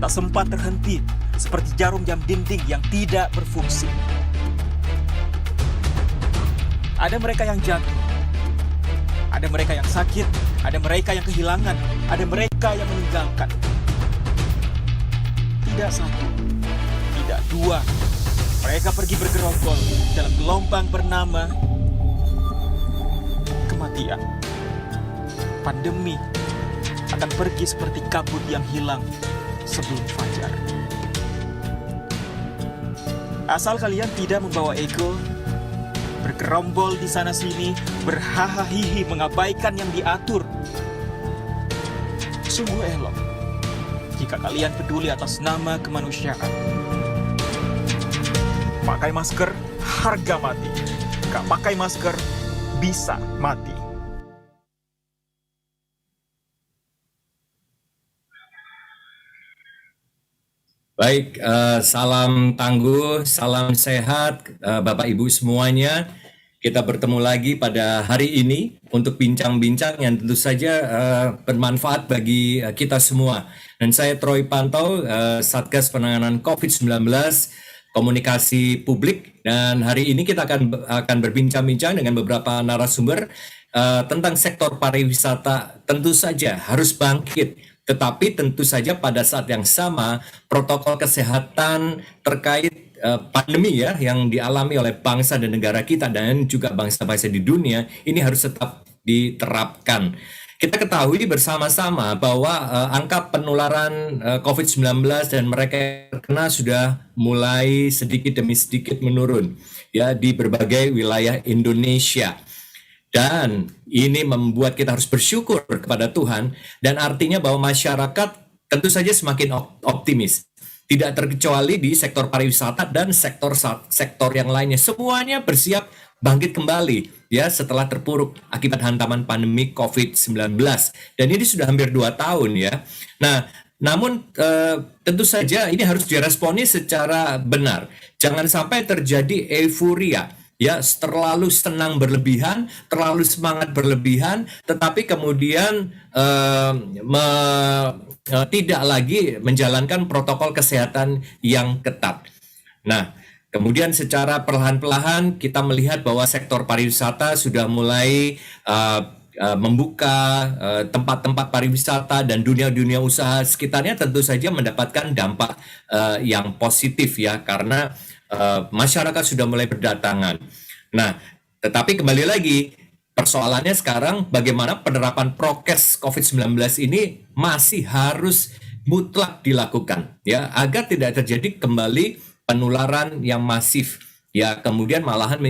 tak sempat terhenti, seperti jarum jam dinding yang tidak berfungsi. Ada mereka yang jatuh, ada mereka yang sakit, ada mereka yang kehilangan, ada mereka yang meninggalkan. Tidak satu, tidak dua, mereka pergi bergerombol dalam gelombang bernama kematian. Pandemi akan pergi seperti kabut yang hilang sebelum fajar. Asal kalian tidak membawa ego, bergerombol di sana sini, berhahaha mengabaikan yang diatur. Sungguh elok jika kalian peduli atas nama kemanusiaan. Pakai masker, harga mati. Gak pakai masker, bisa mati. Baik, salam tangguh, salam sehat Bapak Ibu semuanya. Kita bertemu lagi pada hari ini untuk bincang-bincang yang tentu saja bermanfaat bagi kita semua. Dan saya Troy Pantau, Satgas Penanganan COVID-19, Komunikasi Publik. Dan hari ini kita akan berbincang-bincang dengan beberapa narasumber tentang sektor pariwisata. Tentu saja harus bangkit. Tetapi tentu saja pada saat yang sama protokol kesehatan terkait pandemi ya yang dialami oleh bangsa dan negara kita dan juga bangsa-bangsa di dunia ini harus tetap diterapkan. Kita ketahui bersama-sama bahwa angka penularan COVID-19 dan mereka yang terkena sudah mulai sedikit demi sedikit menurun ya di berbagai wilayah Indonesia. Dan ini membuat kita harus bersyukur kepada Tuhan dan artinya bahwa masyarakat tentu saja semakin optimis. Tidak terkecuali di sektor pariwisata dan sektor yang lainnya. Semuanya bersiap bangkit kembali ya setelah terpuruk akibat hantaman pandemi COVID-19. Dan ini sudah hampir 2 tahun ya. Nah, namun tentu saja ini harus diresponi secara benar. Jangan sampai terjadi euforia. Ya, terlalu senang berlebihan, terlalu semangat berlebihan, tetapi kemudian tidak lagi menjalankan protokol kesehatan yang ketat. Nah, kemudian secara perlahan-lahan kita melihat bahwa sektor pariwisata sudah mulai membuka tempat-tempat pariwisata dan dunia-dunia usaha sekitarnya tentu saja mendapatkan dampak yang positif ya, karena masyarakat sudah mulai berdatangan. Nah, tetapi kembali lagi, persoalannya sekarang bagaimana penerapan prokes COVID-19 ini masih harus mutlak dilakukan, ya, agar tidak terjadi kembali penularan yang masif, ya, kemudian malahan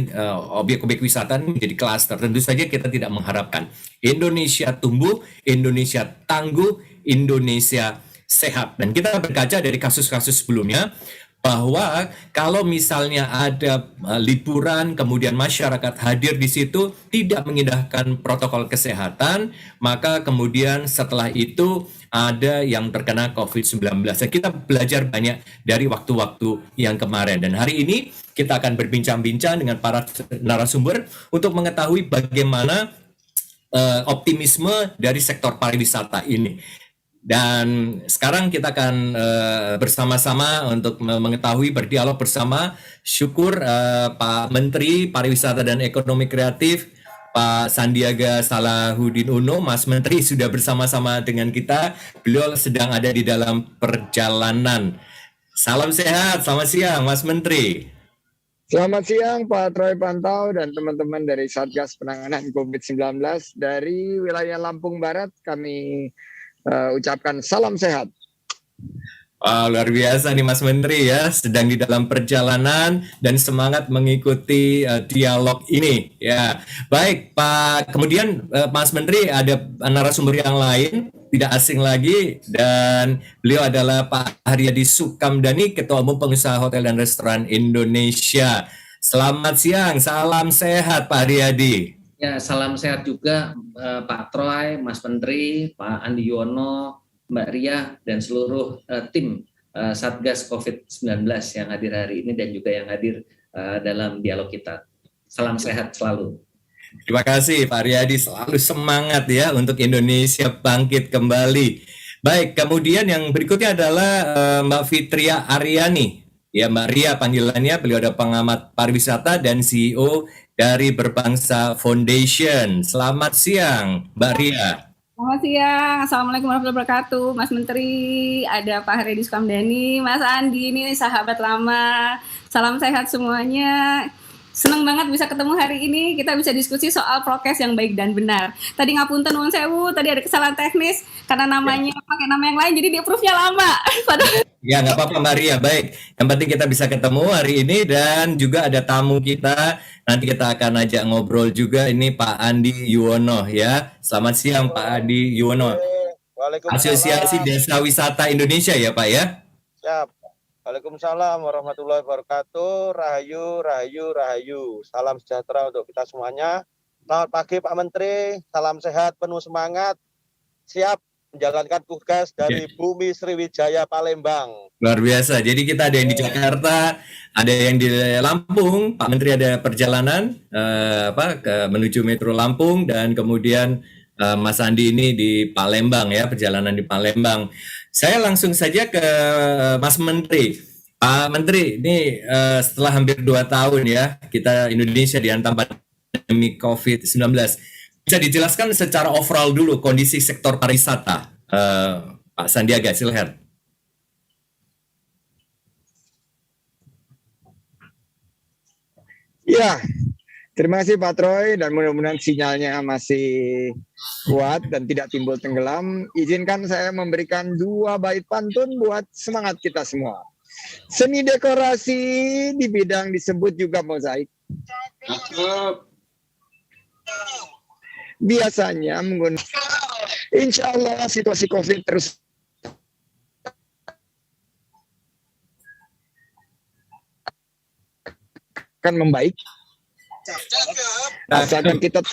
objek-objek wisata ini menjadi klaster. Tentu saja kita tidak mengharapkan. Indonesia tumbuh, Indonesia tangguh, Indonesia sehat. Dan kita berkaca dari kasus-kasus sebelumnya, bahwa kalau misalnya ada liburan kemudian masyarakat hadir di situ tidak mengindahkan protokol kesehatan, maka kemudian setelah itu ada yang terkena COVID-19. Dan kita belajar banyak dari waktu-waktu yang kemarin. Dan hari ini kita akan berbincang-bincang dengan para narasumber untuk mengetahui bagaimana optimisme dari sektor pariwisata ini. Dan sekarang kita akan bersama-sama untuk mengetahui, berdialog bersama. Syukur Pak Menteri Pariwisata dan Ekonomi Kreatif, Pak Sandiaga Salahuddin Uno. Mas Menteri sudah bersama-sama dengan kita. Beliau sedang ada di dalam perjalanan. Salam sehat, selamat siang Mas Menteri. Selamat siang Pak Troy Pantau dan teman-teman dari Satgas Penanganan COVID-19 dari wilayah Lampung Barat. Kami ucapkan salam sehat. Luar biasa nih Mas Menteri ya, sedang di dalam perjalanan dan semangat mengikuti dialog ini ya. Baik Pak, kemudian Mas Menteri ada narasumber yang lain, tidak asing lagi, dan beliau adalah Pak Haryadi Sukamdhani, Ketua Umum Pengusaha Hotel dan Restoran Indonesia. Selamat siang, salam sehat Pak Haryadi. Ya, salam sehat juga Pak Troy, Mas Menteri, Pak Andi Yuwono, Mbak Ria, dan seluruh tim Satgas COVID-19 yang hadir hari ini dan juga yang hadir dalam dialog kita. Salam sehat selalu. Terima kasih Pak Haryadi, selalu semangat ya untuk Indonesia bangkit kembali. Baik, kemudian yang berikutnya adalah Mbak Fitria Aryani. Ya, Mbak Ria panggilannya, beliau ada pengamat pariwisata dan CEO dari Berbangsa Foundation. Selamat siang, Mbak Ria. Selamat siang, Assalamualaikum warahmatullahi wabarakatuh, Mas Menteri, ada Pak Haryadi Sukamdhani, Mas Andi, ini sahabat lama, salam sehat semuanya. Senang banget bisa ketemu hari ini, kita bisa diskusi soal prokes yang baik dan benar. Tadi ngapunten nuwun sewu, tadi ada kesalahan teknis, karena namanya pakai nama yang lain, jadi di approve-nya lama. Ya, nggak apa-apa Mbak Ria, baik. Yang penting kita bisa ketemu hari ini dan juga ada tamu kita. Nanti kita akan ajak ngobrol juga, ini Pak Andi Yuwono ya. Selamat siang Pak Andi Yuwono. Asosiasi Desa Wisata Indonesia ya Pak ya? Siap. Waalaikumsalam warahmatullahi wabarakatuh. Rahayu, rahayu, rahayu. Salam sejahtera untuk kita semuanya. Selamat pagi Pak Menteri. Salam sehat, penuh semangat. Siap menjalankan tugas dari Bumi Sriwijaya Palembang. Luar biasa. Jadi kita ada yang di Jakarta, ada yang di Lampung. Pak Menteri ada perjalanan menuju Metro Lampung dan kemudian Mas Andi ini di Palembang ya, perjalanan di Palembang. Saya langsung saja ke Mas Menteri. Pak Menteri, ini setelah hampir 2 tahun ya, kita Indonesia dihantam pandemi COVID-19. Bisa dijelaskan secara overall dulu kondisi sektor pariwisata, Pak Sandiaga, silakan. Ya, terima kasih Pak Troy dan mudah-mudahan sinyalnya masih kuat dan tidak timbul tenggelam. Izinkan saya memberikan 2 bait pantun buat semangat kita semua. Seni dekorasi di bidang disebut juga mozaik. Biasanya menggunakan, insya Allah situasi COVID terus akan membaik. Asalkan kita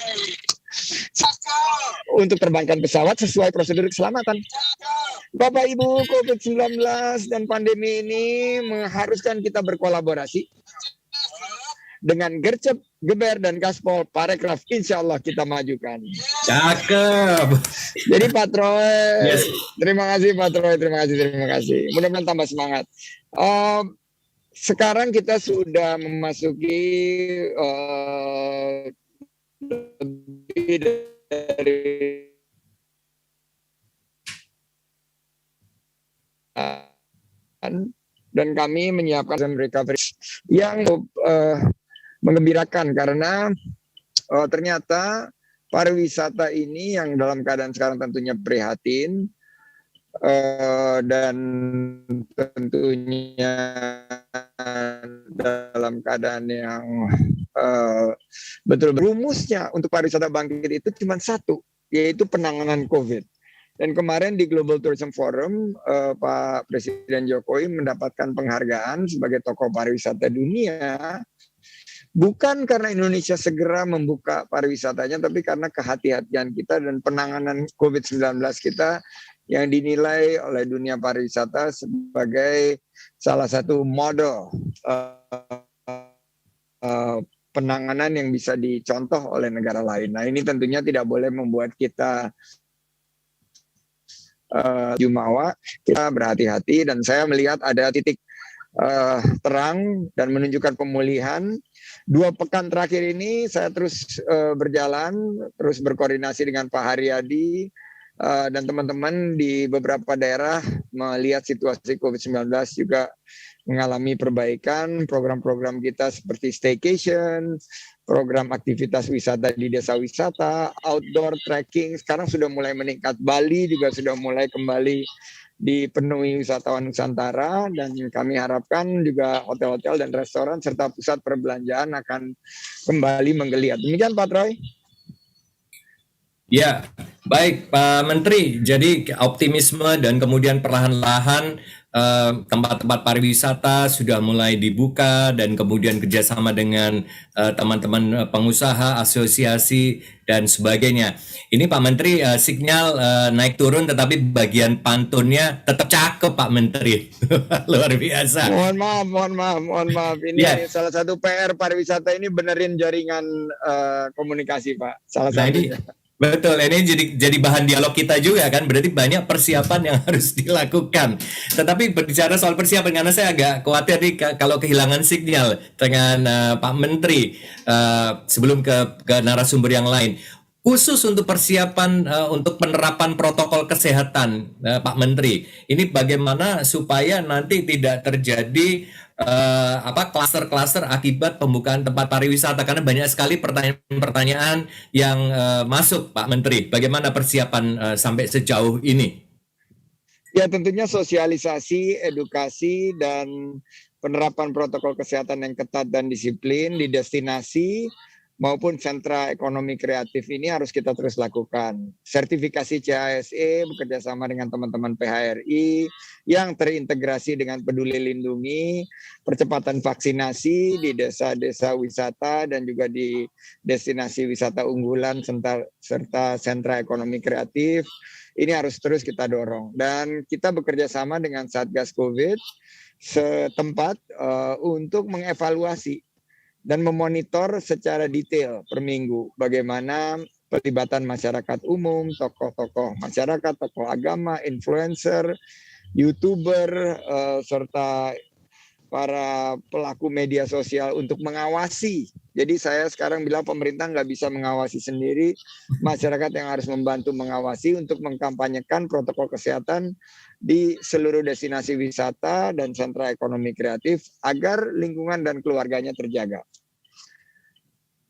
untuk terbangkan pesawat sesuai prosedur keselamatan. Bapak Ibu, COVID-19 dan pandemi ini mengharuskan kita berkolaborasi dengan Gercep, Geber, dan Gaspol, Parekraf, insya Allah kita majukan. Cakep. Jadi Pak Troy, terima kasih Pak Troy, terima kasih. Mudah-mudahan tambah semangat. Sekarang kita sudah memasuki lebih dari dan kami menyiapkan recovery yang menggembirakan karena ternyata pariwisata ini yang dalam keadaan sekarang tentunya prihatin dan tentunya dalam keadaan yang betul rumusnya untuk pariwisata bangkit itu cuma satu, yaitu penanganan COVID. Dan kemarin di Global Tourism Forum Pak Presiden Jokowi mendapatkan penghargaan sebagai tokoh pariwisata dunia bukan karena Indonesia segera membuka pariwisatanya, tapi karena kehati-hatian kita dan penanganan COVID-19 kita yang dinilai oleh dunia pariwisata sebagai salah satu model penanganan yang bisa dicontoh oleh negara lain. Nah, ini tentunya tidak boleh membuat kita jumawa, kita berhati-hati dan saya melihat ada titik terang dan menunjukkan pemulihan. 2 pekan terakhir ini saya terus berjalan, terus berkoordinasi dengan Pak Haryadi dan teman-teman di beberapa daerah melihat situasi COVID-19 juga mengalami perbaikan. Program-program kita seperti staycation, program aktivitas wisata di desa wisata, outdoor trekking, sekarang sudah mulai meningkat. Bali juga sudah mulai kembali dipenuhi wisatawan Nusantara dan kami harapkan juga hotel-hotel dan restoran serta pusat perbelanjaan akan kembali menggeliat. Demikian Pak Troy. Ya, baik Pak Menteri. Jadi optimisme dan kemudian perlahan-lahan tempat-tempat pariwisata sudah mulai dibuka dan kemudian kerjasama dengan teman-teman pengusaha, asosiasi dan sebagainya. Ini Pak Menteri sinyal naik turun, tetapi bagian pantunnya tetap cakep Pak Menteri. Luar biasa. Mohon maaf. Ini salah satu PR pariwisata ini benerin jaringan komunikasi Pak. Salah satunya. Betul, ini jadi bahan dialog kita juga kan, berarti banyak persiapan yang harus dilakukan. Tetapi berbicara soal persiapan, karena saya agak khawatir nih kalau kehilangan sinyal dengan Pak Menteri sebelum ke narasumber yang lain. Khusus untuk persiapan untuk penerapan protokol kesehatan, Pak Menteri, ini bagaimana supaya nanti tidak terjadi klaster-klaster akibat pembukaan tempat pariwisata, karena banyak sekali pertanyaan-pertanyaan yang masuk, Pak Menteri. Bagaimana persiapan sampai sejauh ini? Ya, tentunya sosialisasi, edukasi, dan penerapan protokol kesehatan yang ketat dan disiplin di destinasi maupun sentra ekonomi kreatif ini harus kita terus lakukan. Sertifikasi CASE bekerjasama dengan teman-teman PHRI yang terintegrasi dengan Peduli Lindungi, percepatan vaksinasi di desa-desa wisata dan juga di destinasi wisata unggulan serta sentra ekonomi kreatif. Ini harus terus kita dorong. Dan kita bekerja sama dengan Satgas COVID setempat untuk mengevaluasi dan memonitor secara detail per minggu bagaimana pelibatan masyarakat umum, tokoh-tokoh masyarakat, tokoh agama, influencer, YouTuber, serta para pelaku media sosial untuk mengawasi. Jadi saya sekarang bilang pemerintah nggak bisa mengawasi sendiri, masyarakat yang harus membantu mengawasi untuk mengkampanyekan protokol kesehatan di seluruh destinasi wisata dan sentra ekonomi kreatif agar lingkungan dan keluarganya terjaga.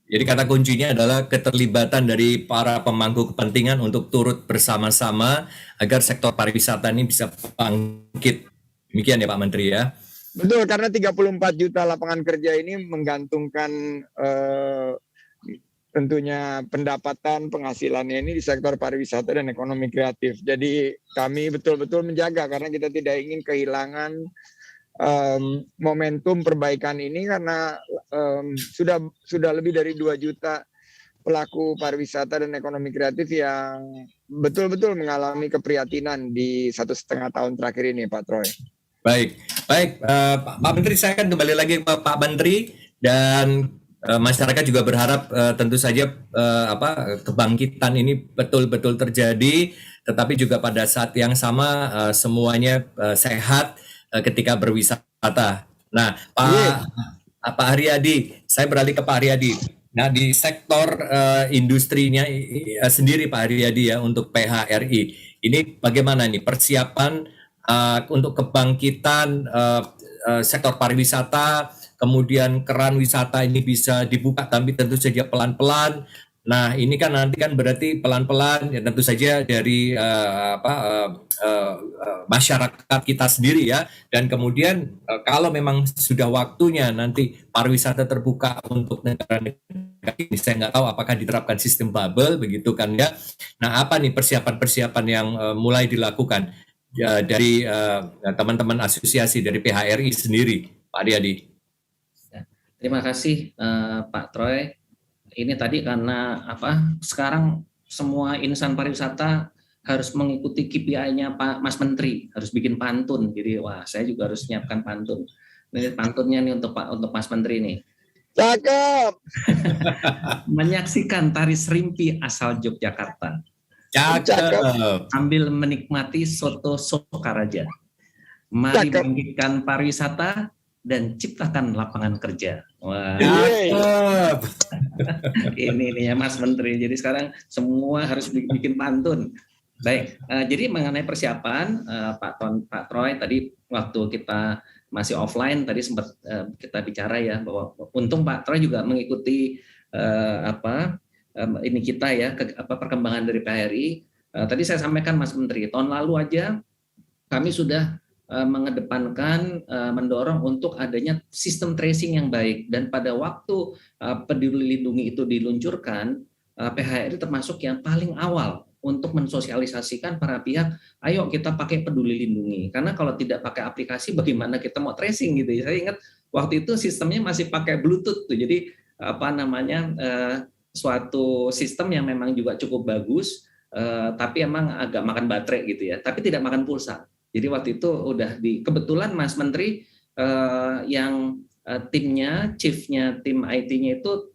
Jadi kata kuncinya adalah keterlibatan dari para pemangku kepentingan untuk turut bersama-sama agar sektor pariwisata ini bisa bangkit. Demikian ya Pak Menteri ya. Betul, karena 34 juta lapangan kerja ini menggantungkan tentunya pendapatan penghasilannya ini di sektor pariwisata dan ekonomi kreatif. Jadi kami betul-betul menjaga karena kita tidak ingin kehilangan momentum perbaikan ini karena sudah lebih dari 2 juta pelaku pariwisata dan ekonomi kreatif yang betul-betul mengalami keprihatinan di 1,5 tahun terakhir ini, Pak Troy. Baik, Pak Menteri, saya akan kembali lagi ke Pak Menteri, dan masyarakat juga berharap tentu saja kebangkitan ini betul-betul terjadi, tetapi juga pada saat yang sama semuanya sehat ketika berwisata. Nah, Pak Haryadi, saya beralih ke Pak Haryadi. Nah, di sektor industrinya sendiri Pak Haryadi ya, untuk PHRI, ini bagaimana nih persiapan untuk kebangkitan sektor pariwisata, kemudian keran wisata ini bisa dibuka, tapi tentu saja pelan-pelan. Nah, ini kan nanti kan berarti pelan-pelan, ya tentu saja dari masyarakat kita sendiri ya. Dan kemudian kalau memang sudah waktunya nanti pariwisata terbuka untuk negara-negara ini, saya nggak tahu apakah diterapkan sistem bubble begitu kan ya. Nah, apa nih persiapan-persiapan yang mulai dilakukan ya, dari teman-teman asosiasi dari PHRI sendiri, Pak Haryadi? Terima kasih Pak Troy. Ini tadi karena sekarang semua insan pariwisata harus mengikuti KPI-nya Pak Mas Menteri, harus bikin pantun. Jadi saya juga harus menyiapkan pantun. Ini pantunnya nih untuk Mas Menteri nih. Cakep. Menyaksikan tari serimpi asal Yogyakarta. Cakep. Sambil menikmati soto Sokaraja. Mari bangkitkan pariwisata dan ciptakan lapangan kerja. Wah, ini nih ya Mas Menteri. Jadi sekarang semua harus bikin pantun. Baik, jadi mengenai persiapan Pak Troy, tadi waktu kita masih offline tadi sempat kita bicara ya bahwa untung Pak Troy juga mengikuti ini kita ya perkembangan dari PHRI. Tadi saya sampaikan Mas Menteri, tahun lalu aja kami sudah mengedepankan, mendorong untuk adanya sistem tracing yang baik, dan pada waktu Peduli Lindungi itu diluncurkan, PHRI termasuk yang paling awal untuk mensosialisasikan para pihak, ayo kita pakai Peduli Lindungi, karena kalau tidak pakai aplikasi bagaimana kita mau tracing gitu ya. Saya ingat waktu itu sistemnya masih pakai Bluetooth tuh, jadi suatu sistem yang memang juga cukup bagus, tapi emang agak makan baterai gitu ya, tapi tidak makan pulsa. Jadi waktu itu udah kebetulan Mas Menteri yang timnya, chiefnya tim IT-nya itu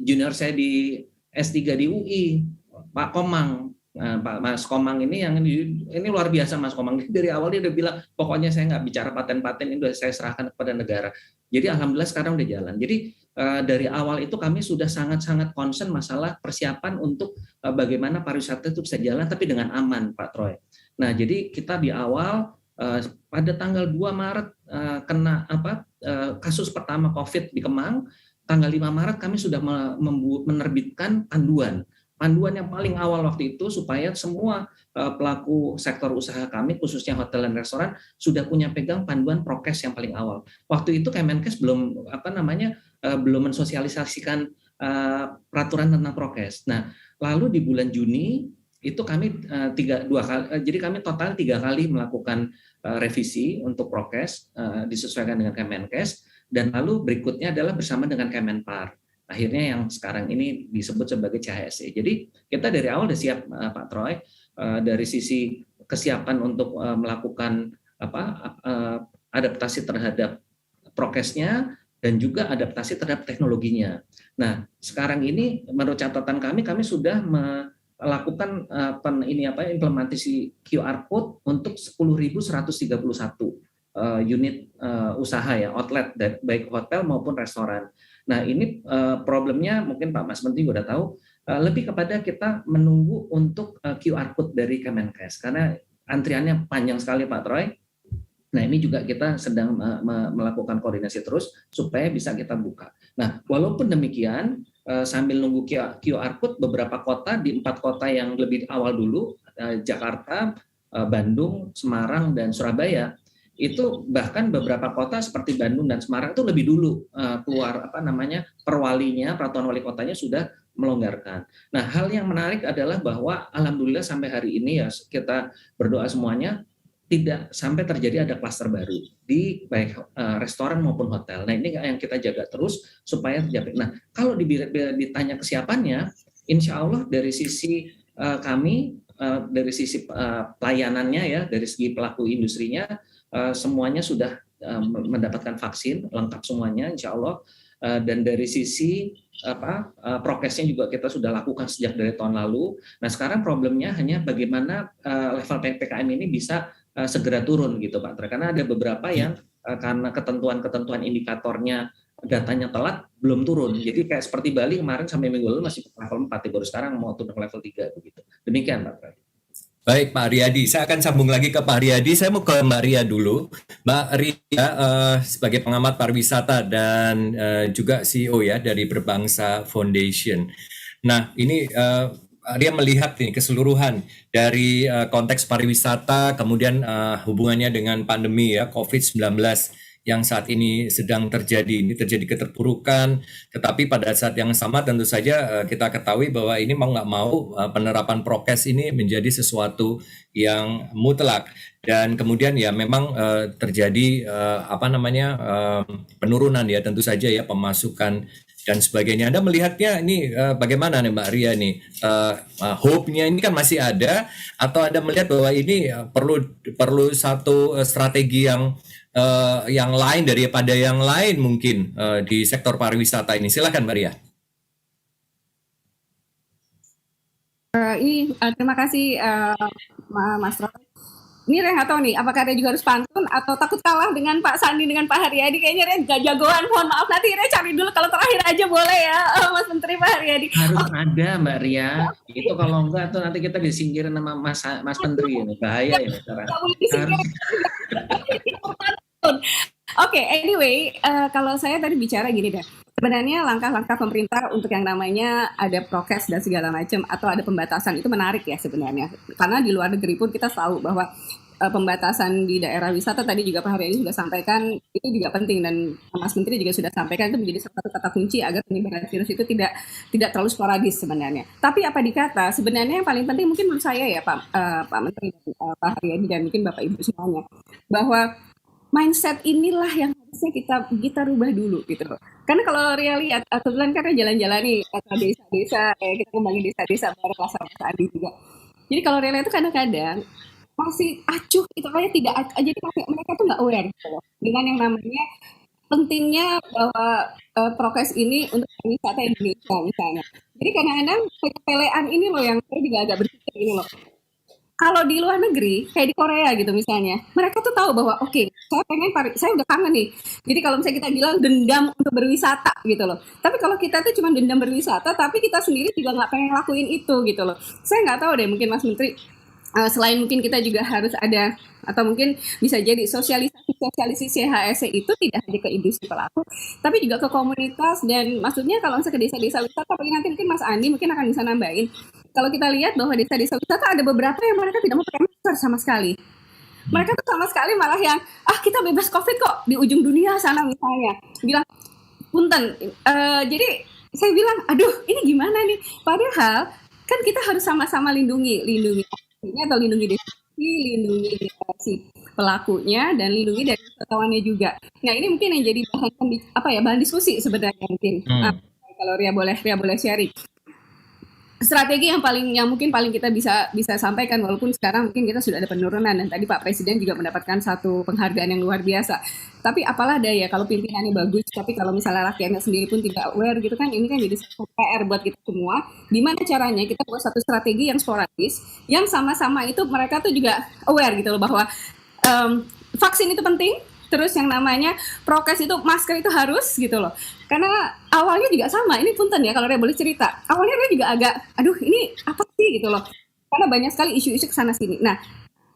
junior saya di S3 di UI, Pak Komang. Nah, Pak Mas Komang ini ini luar biasa, Mas Komang. Dari awal dia udah bilang, pokoknya saya nggak bicara paten-paten, ini udah saya serahkan kepada negara. Jadi alhamdulillah sekarang udah jalan. Jadi dari awal itu kami sudah sangat-sangat concern masalah persiapan untuk bagaimana pariwisata itu bisa jalan tapi dengan aman, Pak Troy. Nah, jadi kita di awal pada tanggal 2 Maret kena kasus pertama COVID di Kemang, tanggal 5 Maret kami sudah menerbitkan panduan yang paling awal waktu itu supaya semua pelaku sektor usaha kami khususnya hotel dan restoran sudah punya pegang panduan prokes yang paling awal. Waktu itu Kemenkes belum belum mensosialisasikan peraturan tentang prokes. Nah, lalu di bulan Juni itu kami jadi kami total 3 kali melakukan revisi untuk prokes disesuaikan dengan Kemenkes, dan lalu berikutnya adalah bersama dengan Kemenpar. Akhirnya yang sekarang ini disebut sebagai CHSE. Jadi kita dari awal udah siap, Pak Troy, dari sisi kesiapan untuk melakukan adaptasi terhadap prokesnya dan juga adaptasi terhadap teknologinya. Nah, sekarang ini menurut catatan kami sudah melakukan implementasi QR code untuk 10.131 unit usaha ya, outlet baik hotel maupun restoran. Nah, ini problemnya mungkin Pak Mas Menteri udah tahu, lebih kepada kita menunggu untuk QR code dari Kemenkes karena antriannya panjang sekali, Pak Troy. Nah, ini juga kita sedang melakukan koordinasi terus supaya bisa kita buka. Nah, walaupun demikian sambil nunggu QR code, beberapa kota di 4 kota yang lebih awal dulu, Jakarta, Bandung, Semarang, dan Surabaya, itu bahkan beberapa kota seperti Bandung dan Semarang itu lebih dulu keluar perwalinya, peraturan wali kotanya sudah melonggarkan. Nah, hal yang menarik adalah bahwa alhamdulillah sampai hari ini ya kita berdoa semuanya tidak sampai terjadi ada klaster baru di baik restoran maupun hotel. Nah, ini yang kita jaga terus supaya terjadi. Nah, kalau ditanya kesiapannya, insya Allah dari sisi kami, dari sisi pelayanannya ya, dari segi pelaku industrinya, semuanya sudah mendapatkan vaksin lengkap semuanya insya Allah, dan dari sisi prokesnya juga kita sudah lakukan sejak dari tahun lalu. Nah, sekarang problemnya hanya bagaimana level PPKM ini bisa segera turun gitu Pak, karena ada beberapa yang karena ketentuan indikatornya datanya telat belum turun. Jadi kayak seperti Bali kemarin sampai minggu lalu masih level 4, baru sekarang mau turun ke level 3 begitu. Demikian Pak. Baik Pak Riyadi, saya akan sambung lagi ke Pak Riyadi. Saya mau ke Mbak Ria dulu. Mbak Ria sebagai pengamat pariwisata dan juga CEO ya dari Berbangsa Foundation. Nah, ini Ria melihat nih keseluruhan dari konteks pariwisata, kemudian hubungannya dengan pandemi ya COVID-19 yang saat ini sedang terjadi. Ini terjadi keterpurukan, tetapi pada saat yang sama tentu saja kita ketahui bahwa ini mau nggak mau penerapan prokes ini menjadi sesuatu yang mutlak. Dan kemudian ya memang terjadi penurunan ya tentu saja ya pemasukan dan sebagainya. Anda melihatnya ini bagaimana nih Mbak Ria nih? Hope-nya ini kan masih ada, atau Anda melihat bahwa ini perlu satu strategi yang lain daripada yang lain mungkin di sektor pariwisata ini? Silakan Mbak Ria. Terima kasih Mas Roy. Ini Ria nggak tahu nih, apakah Ria juga harus pantun atau takut kalah dengan Pak Sandi, dengan Pak Haryadi? Kayaknya Ria gak jagoan, mohon maaf. Nanti Ria cari dulu, kalau terakhir aja boleh ya, Mas Menteri Pak Haryadi. Harus ada Mbak Ria, itu kalau enggak tuh nanti kita disingkirin sama Mas Menteri ini, bahaya ini. Oke, anyway, kalau saya tadi bicara gini deh. Sebenarnya langkah-langkah pemerintah untuk yang namanya ada prokes dan segala macam atau ada pembatasan itu menarik ya sebenarnya. Karena di luar negeri pun kita tahu bahwa pembatasan di daerah wisata tadi juga Pak Haryadi sudah sampaikan itu juga penting, dan Mas Menteri juga sudah sampaikan itu menjadi salah satu kata kunci agar penyebaran virus itu tidak terlalu sporadis sebenarnya. Tapi apa dikata, sebenarnya yang paling penting mungkin menurut saya ya Pak Menteri, Pak Haryadi dan mungkin Bapak Ibu semuanya, bahwa mindset inilah yang harusnya kita rubah dulu gitu loh. Karena kalau Ria lihat, kebetulan kan jalan-jalan nih ke desa-desa, kita kembangin desa-desa bareng Mas Andi juga. Jadi kalau Ria lihat itu kadang-kadang masih acuh itu kayak tidak, jadi mereka tuh nggak aware gitu loh dengan yang namanya pentingnya bahwa prokes ini untuk pariwisata Indonesia misalnya. Jadi kadang-kadang penyepelean ini loh yang saya juga agak berpikir ini loh. Kalau di luar negeri, kayak di Korea gitu misalnya, mereka tuh tahu bahwa oke, saya udah kangen nih. Jadi kalau misalnya kita bilang dendam untuk berwisata gitu loh. Tapi kalau kita tuh cuma dendam berwisata, tapi kita sendiri juga nggak pengen lakuin itu gitu loh. Saya nggak tahu deh, mungkin Mas Menteri selain mungkin kita juga harus ada atau mungkin bisa jadi sosialisasi CHSE itu tidak hanya ke industri pelaku tapi juga ke komunitas dan maksudnya kalau misalnya ke desa-desa wisata apalagi nanti mungkin Mas Andi mungkin akan bisa nambahin kalau kita lihat bahwa desa-desa wisata ada beberapa yang mereka tidak memakai masker sama sekali mereka tuh sama sekali malah yang kita bebas covid kok di ujung dunia sana misalnya bilang punten jadi saya bilang aduh ini gimana nih padahal kan kita harus sama-sama lindungi atau lindungi destinasi, lindungi si pelakunya dan lindungi dari wisatawannya juga. Nah ini mungkin yang jadi bahan diskusi sebenarnya mungkin. Kalau Ria boleh sharing. Strategi yang mungkin paling kita bisa sampaikan walaupun sekarang mungkin kita sudah ada penurunan dan tadi Pak Presiden juga mendapatkan satu penghargaan yang luar biasa. Tapi apalah daya kalau pimpinannya bagus tapi kalau misalnya rakyatnya sendiri pun tidak aware gitu kan ini kan jadi satu PR buat kita semua. Gimana caranya kita buat satu strategi yang sporadis yang sama-sama itu mereka tuh juga aware gitu loh bahwa vaksin itu penting. Terus yang namanya prokes itu masker itu harus gitu loh. Karena awalnya juga sama, ini punten ya kalau Ria boleh cerita. Awalnya Ria juga agak, aduh ini apa sih gitu loh. Karena banyak sekali isu-isu kesana sini. Nah,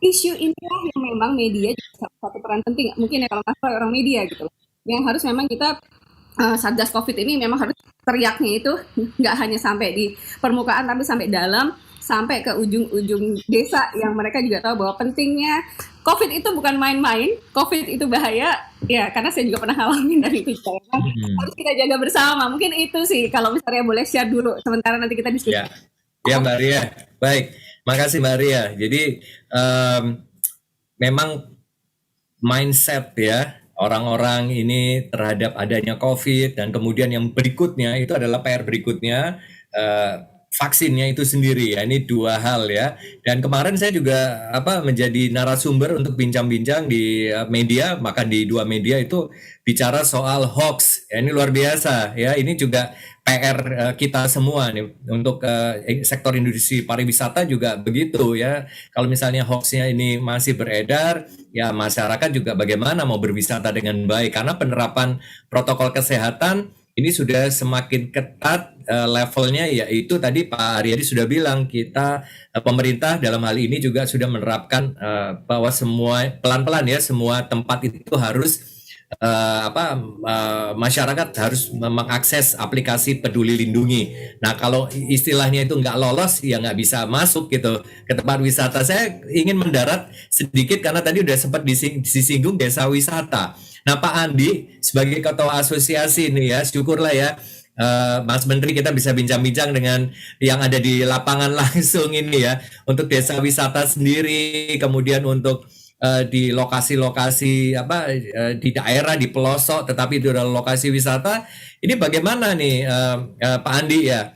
isu inilah yang memang media juga satu peran penting. Mungkin ya kalau Mas Roy orang media gitu loh. Yang harus memang kita Satgas Covid ini memang harus teriaknya itu nggak hanya sampai di permukaan tapi sampai dalam, sampai ke ujung-ujung desa yang mereka juga tahu bahwa pentingnya COVID itu bukan main-main, COVID itu bahaya, ya karena saya juga pernah ngalamin dan itu juga harus kita jaga bersama. Mungkin itu sih kalau misalnya boleh share dulu, sementara nanti kita diskusi. Ya Mbak Ria, baik, makasih Mbak Ria. Jadi memang mindset ya orang-orang ini terhadap adanya COVID dan kemudian yang berikutnya itu adalah PR berikutnya. Vaksinnya itu sendiri ya, ini dua hal ya. Dan kemarin saya juga menjadi narasumber untuk bincang-bincang di media, maka di dua media itu bicara soal hoax. Ya, ini luar biasa ya. Ini juga PR kita semua nih untuk sektor industri pariwisata juga begitu ya. Kalau misalnya hoaxnya ini masih beredar, ya masyarakat juga bagaimana mau berwisata dengan baik karena penerapan protokol kesehatan ini sudah semakin ketat levelnya, yaitu tadi Pak Aryadi sudah bilang kita pemerintah dalam hal ini juga sudah menerapkan bahwa semua pelan-pelan ya semua tempat itu harus masyarakat harus mengakses aplikasi Peduli Lindungi. Nah kalau istilahnya itu nggak lolos ya nggak bisa masuk gitu ke tempat wisata. Saya ingin mendarat sedikit karena tadi udah sempat disinggung desa wisata. Nah Pak Andi sebagai ketua asosiasi nih ya, syukurlah ya Mas Menteri kita bisa bincang-bincang dengan yang ada di lapangan langsung ini ya, untuk desa wisata sendiri, kemudian untuk di lokasi-lokasi di daerah di pelosok, tetapi di lokasi wisata ini bagaimana nih Pak Andi ya,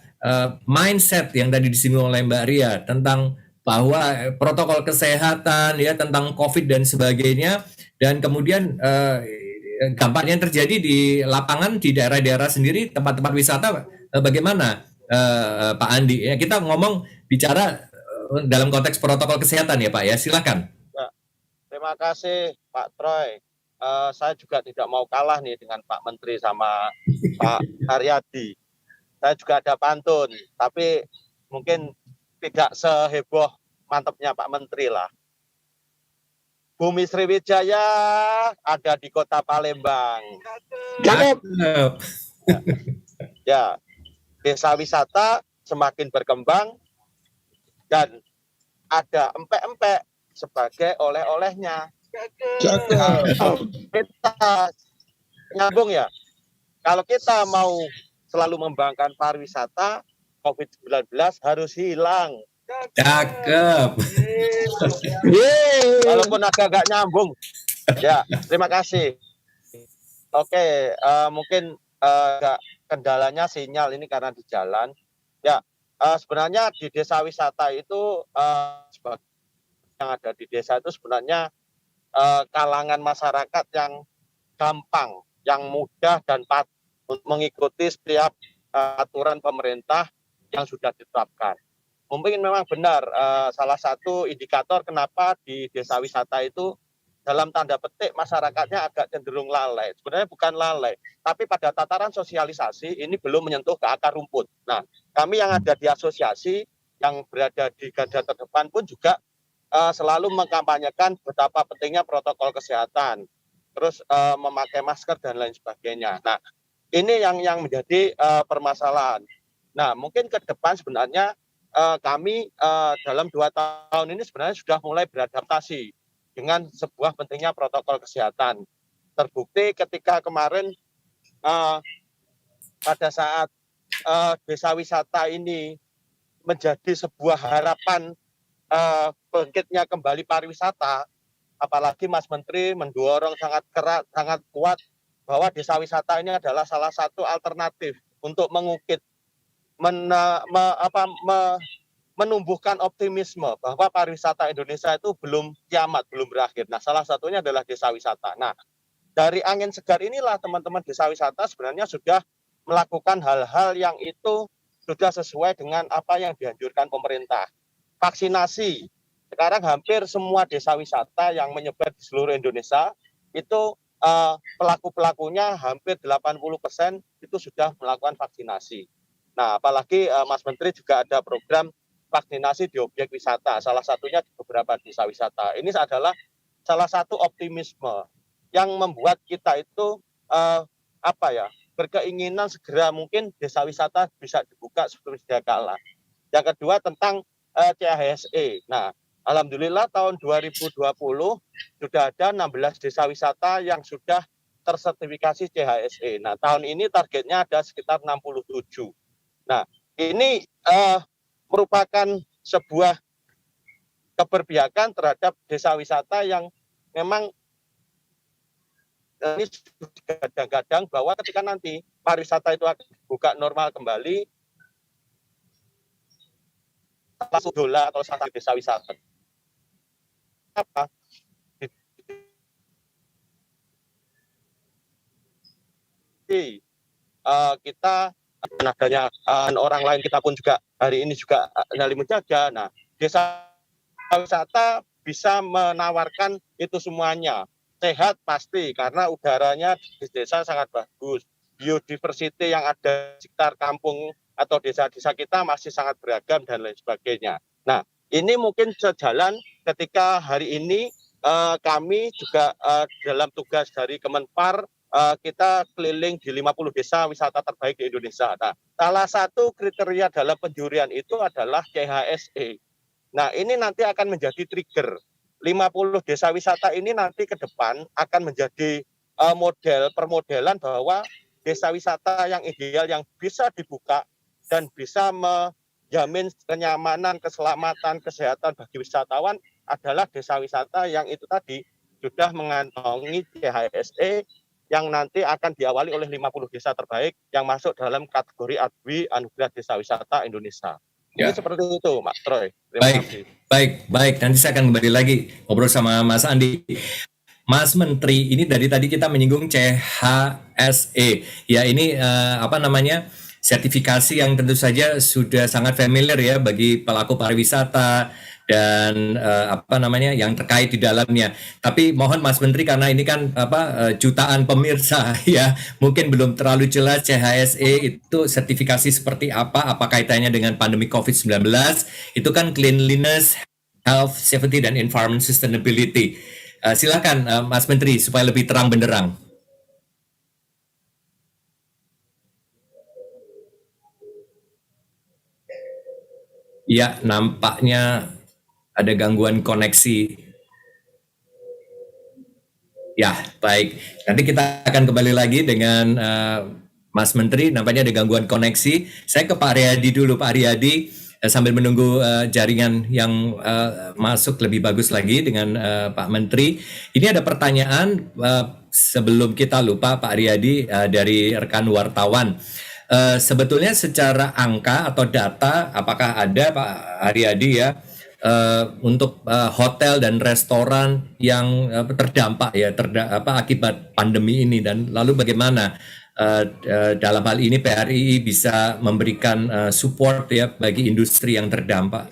mindset yang tadi disinggung oleh Mbak Ria tentang bahwa protokol kesehatan ya tentang COVID dan sebagainya. Dan kemudian dampaknya yang terjadi di lapangan di daerah-daerah sendiri tempat-tempat wisata bagaimana Pak Andi? Ya kita bicara dalam konteks protokol kesehatan ya Pak ya, silakan. Ya, terima kasih Pak Troy. Saya juga tidak mau kalah nih dengan Pak Menteri sama Pak Aryadi. Saya juga ada pantun, tapi mungkin tidak seheboh mantepnya Pak Menteri lah. Bumi Sriwijaya ada di kota Palembang. Cakep. Ya, desa wisata semakin berkembang dan ada empek-empek sebagai oleh-olehnya. Kita nyambung ya. Kalau kita mau selalu membanggakan pariwisata, COVID-19 harus hilang. Cakep. Walaupun agak nyambung. Ya, terima kasih. Oke, mungkin kendalanya sinyal ini karena di jalan. Ya, sebenarnya di desa wisata itu yang ada di desa itu sebenarnya kalangan masyarakat yang gampang yang mudah dan patuh untuk mengikuti setiap aturan pemerintah yang sudah ditetapkan. Mungkin memang benar salah satu indikator kenapa di desa wisata itu dalam tanda petik masyarakatnya agak cenderung lalai. Sebenarnya bukan lalai, tapi pada tataran sosialisasi ini belum menyentuh ke akar rumput. Nah, kami yang ada di asosiasi yang berada di garda terdepan pun juga selalu mengkampanyekan betapa pentingnya protokol kesehatan, terus memakai masker dan lain sebagainya. Nah, ini yang menjadi permasalahan. Nah, mungkin ke depan sebenarnya kami dalam 2 tahun ini sebenarnya sudah mulai beradaptasi dengan sebuah pentingnya protokol kesehatan. Terbukti ketika kemarin pada saat desa wisata ini menjadi sebuah harapan bangkitnya kembali pariwisata, apalagi Mas Menteri mendorong sangat keras, sangat kuat bahwa desa wisata ini adalah salah satu alternatif untuk mengukit, menumbuhkan optimisme bahwa pariwisata Indonesia itu belum kiamat, belum berakhir. Nah, salah satunya adalah desa wisata. Nah, dari angin segar inilah teman-teman desa wisata sebenarnya sudah melakukan hal-hal yang itu sudah sesuai dengan apa yang dianjurkan pemerintah. Vaksinasi. Sekarang hampir semua desa wisata yang menyebar di seluruh Indonesia itu pelaku-pelakunya hampir 80% itu sudah melakukan vaksinasi. Nah, apalagi Mas Menteri juga ada program vaksinasi di objek wisata, salah satunya di beberapa desa wisata. Ini adalah salah satu optimisme yang membuat kita itu berkeinginan segera mungkin desa wisata bisa dibuka seperti sedia kala. Yang kedua tentang CHSE. Nah, alhamdulillah tahun 2020 sudah ada 16 desa wisata yang sudah tersertifikasi CHSE. Nah, tahun ini targetnya ada sekitar 67. Nah, ini merupakan sebuah keberpihakan terhadap desa wisata yang memang ini kadang-kadang bahwa ketika nanti pariwisata itu akan dibuka normal kembali, salah satu dola atau salah satu desa wisata. Apa? Kita adanya orang lain kita pun juga hari ini juga saling menjaga. Nah, desa wisata bisa menawarkan itu semuanya. Sehat pasti karena udaranya di desa sangat bagus. Biodiversity yang ada di sekitar kampung atau desa-desa kita masih sangat beragam dan lain sebagainya. Nah, ini mungkin sejalan ketika hari ini kami juga dalam tugas dari Kemenpar kita keliling di 50 desa wisata terbaik di Indonesia. Nah, salah satu kriteria dalam penjurian itu adalah CHSE. Nah, ini nanti akan menjadi trigger. 50 desa wisata ini nanti ke depan akan menjadi permodelan bahwa desa wisata yang ideal yang bisa dibuka dan bisa menjamin kenyamanan, keselamatan, kesehatan bagi wisatawan adalah desa wisata yang itu tadi sudah mengantongi CHSE yang nanti akan diawali oleh 50 desa terbaik yang masuk dalam kategori ADWI Anugerah Desa Wisata Indonesia. Ya. Ini seperti itu, Mas Troy. Terima kasih. Baik. Nanti saya akan kembali lagi ngobrol sama Mas Andi. Mas Menteri, ini dari tadi kita menyinggung CHSE. Ya, ini sertifikasi yang tentu saja sudah sangat familiar ya bagi pelaku pariwisata dan yang terkait di dalamnya. Tapi mohon Mas Menteri karena ini kan jutaan pemirsa ya, mungkin belum terlalu jelas CHSE itu sertifikasi seperti apa kaitannya dengan pandemi COVID-19. Itu kan cleanliness, health, safety dan environment sustainability. Silakan Mas Menteri supaya lebih terang benderang. Ya, nampaknya ada gangguan koneksi. Ya, baik. Nanti kita akan kembali lagi dengan Mas Menteri. Nampaknya ada gangguan koneksi. Saya ke Pak Aryadi dulu. Pak Aryadi, sambil menunggu jaringan yang masuk lebih bagus lagi dengan Pak Menteri. Ini ada pertanyaan sebelum kita lupa Pak Aryadi dari rekan wartawan. Sebetulnya secara angka atau data, apakah ada Pak Aryadi ya, untuk hotel dan restoran yang terdampak ya akibat pandemi ini, dan lalu bagaimana dalam hal ini PHRI bisa memberikan support ya bagi industri yang terdampak.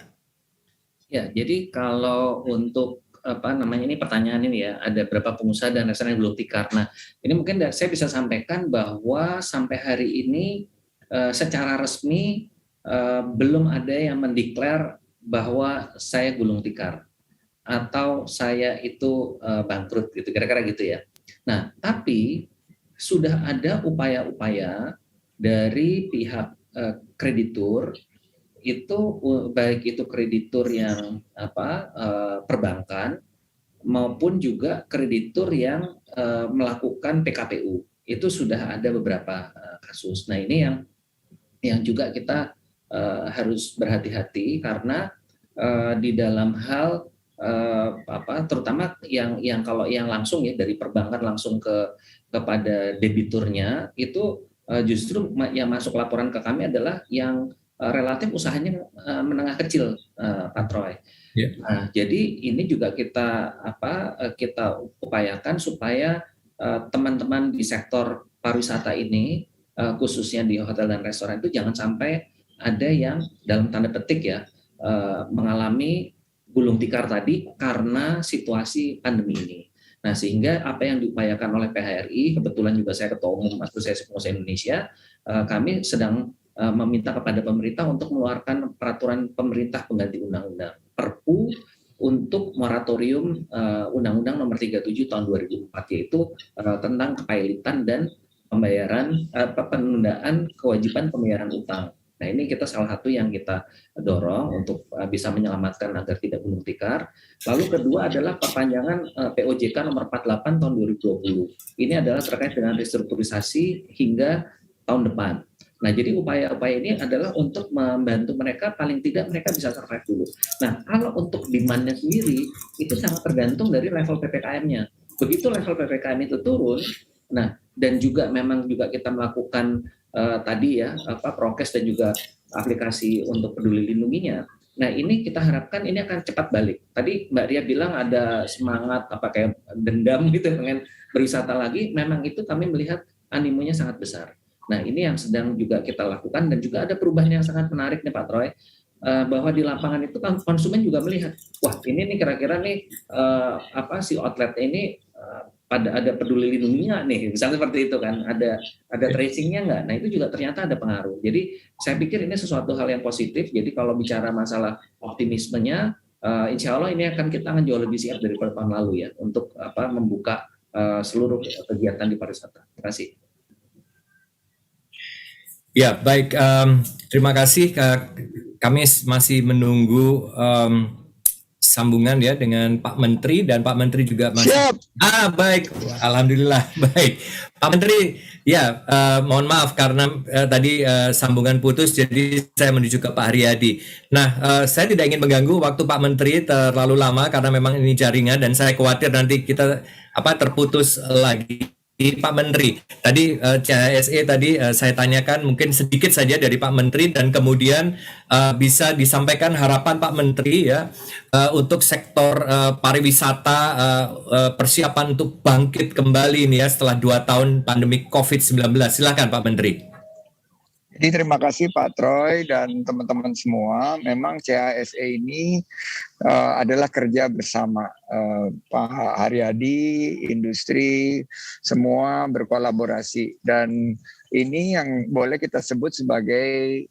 Ya, jadi kalau untuk ini pertanyaan ini ya, ada berapa pengusaha dan restoran yang belum tikar. Nah, ini mungkin saya bisa sampaikan bahwa sampai hari ini secara resmi belum ada yang mendeklar bahwa saya gulung tikar atau saya itu bangkrut gitu, kira-kira gitu ya. Nah, tapi sudah ada upaya-upaya dari pihak kreditur, itu baik itu kreditur yang perbankan maupun juga kreditur yang melakukan PKPU. Itu sudah ada beberapa kasus. Nah, ini yang juga kita harus berhati-hati, karena di dalam hal terutama yang kalau yang langsung ya dari perbankan langsung kepada debiturnya, itu justru yang masuk laporan ke kami adalah yang relatif usahanya menengah kecil, Pak Troy. Yeah. Nah, jadi ini juga kita upayakan supaya teman-teman di sektor pariwisata ini, khususnya di hotel dan restoran, itu jangan sampai ada yang dalam tanda petik ya mengalami gulung tikar tadi karena situasi pandemi ini. Nah, sehingga apa yang diupayakan oleh PHRI, kebetulan juga saya Ketua Umum Asosiasi Pengusaha Indonesia, kami sedang meminta kepada pemerintah untuk mengeluarkan peraturan pemerintah pengganti undang-undang Perpu untuk moratorium Undang-Undang Nomor 37 Tahun 2004, yaitu tentang kepailitan dan pembayaran penundaan kewajiban pembayaran utang. Nah, ini kita salah satu yang kita dorong untuk bisa menyelamatkan agar tidak gulung tikar. Lalu kedua adalah perpanjangan POJK nomor 48 tahun 2020. Ini adalah terkait dengan restrukturisasi hingga tahun depan. Nah, jadi upaya-upaya ini adalah untuk membantu mereka, paling tidak mereka bisa survive dulu. Nah, kalau untuk demand-nya sendiri, itu sangat tergantung dari level PPKM-nya. Begitu level PPKM itu turun, nah, dan juga memang juga kita melakukan tadi ya, prokes dan juga aplikasi untuk peduli lindunginya. Nah, ini kita harapkan ini akan cepat balik. Tadi Mbak Ria bilang ada semangat kayak dendam gitu pengen berwisata lagi, memang itu kami melihat animonya sangat besar. Nah, ini yang sedang juga kita lakukan, dan juga ada perubahan yang sangat menarik nih Pak Troy, bahwa di lapangan itu kan konsumen juga melihat, wah ini nih kira-kira nih si outlet ini pada ada peduli lindunginya nih, misalnya seperti itu kan, ada tracingnya nggak? Nah, itu juga ternyata ada pengaruh. Jadi saya pikir ini sesuatu hal yang positif. Jadi kalau bicara masalah optimismenya, insya Allah ini akan jauh lebih siap daripada tahun lalu ya, untuk membuka seluruh kegiatan di pariwisata. Terima kasih. Ya, baik. Terima kasih. Kami masih menunggu sambungan ya dengan Pak Menteri, dan Pak Menteri juga masih. Siap. Baik. Alhamdulillah. Baik. Pak Menteri, ya mohon maaf karena tadi sambungan putus, jadi saya menuju ke Pak Haryadi. Nah, saya tidak ingin mengganggu waktu Pak Menteri terlalu lama karena memang ini jaringan, dan saya khawatir nanti kita terputus lagi. Pak Menteri, tadi CHSE tadi saya tanyakan mungkin sedikit saja dari Pak Menteri, dan kemudian bisa disampaikan harapan Pak Menteri ya untuk sektor pariwisata, persiapan untuk bangkit kembali nih ya setelah 2 tahun pandemi COVID-19. Silakan Pak Menteri. Jadi terima kasih Pak Troy dan teman-teman semua. Memang CHSE ini adalah kerja bersama Pak Haryadi, industri, semua berkolaborasi. Dan ini yang boleh kita sebut sebagai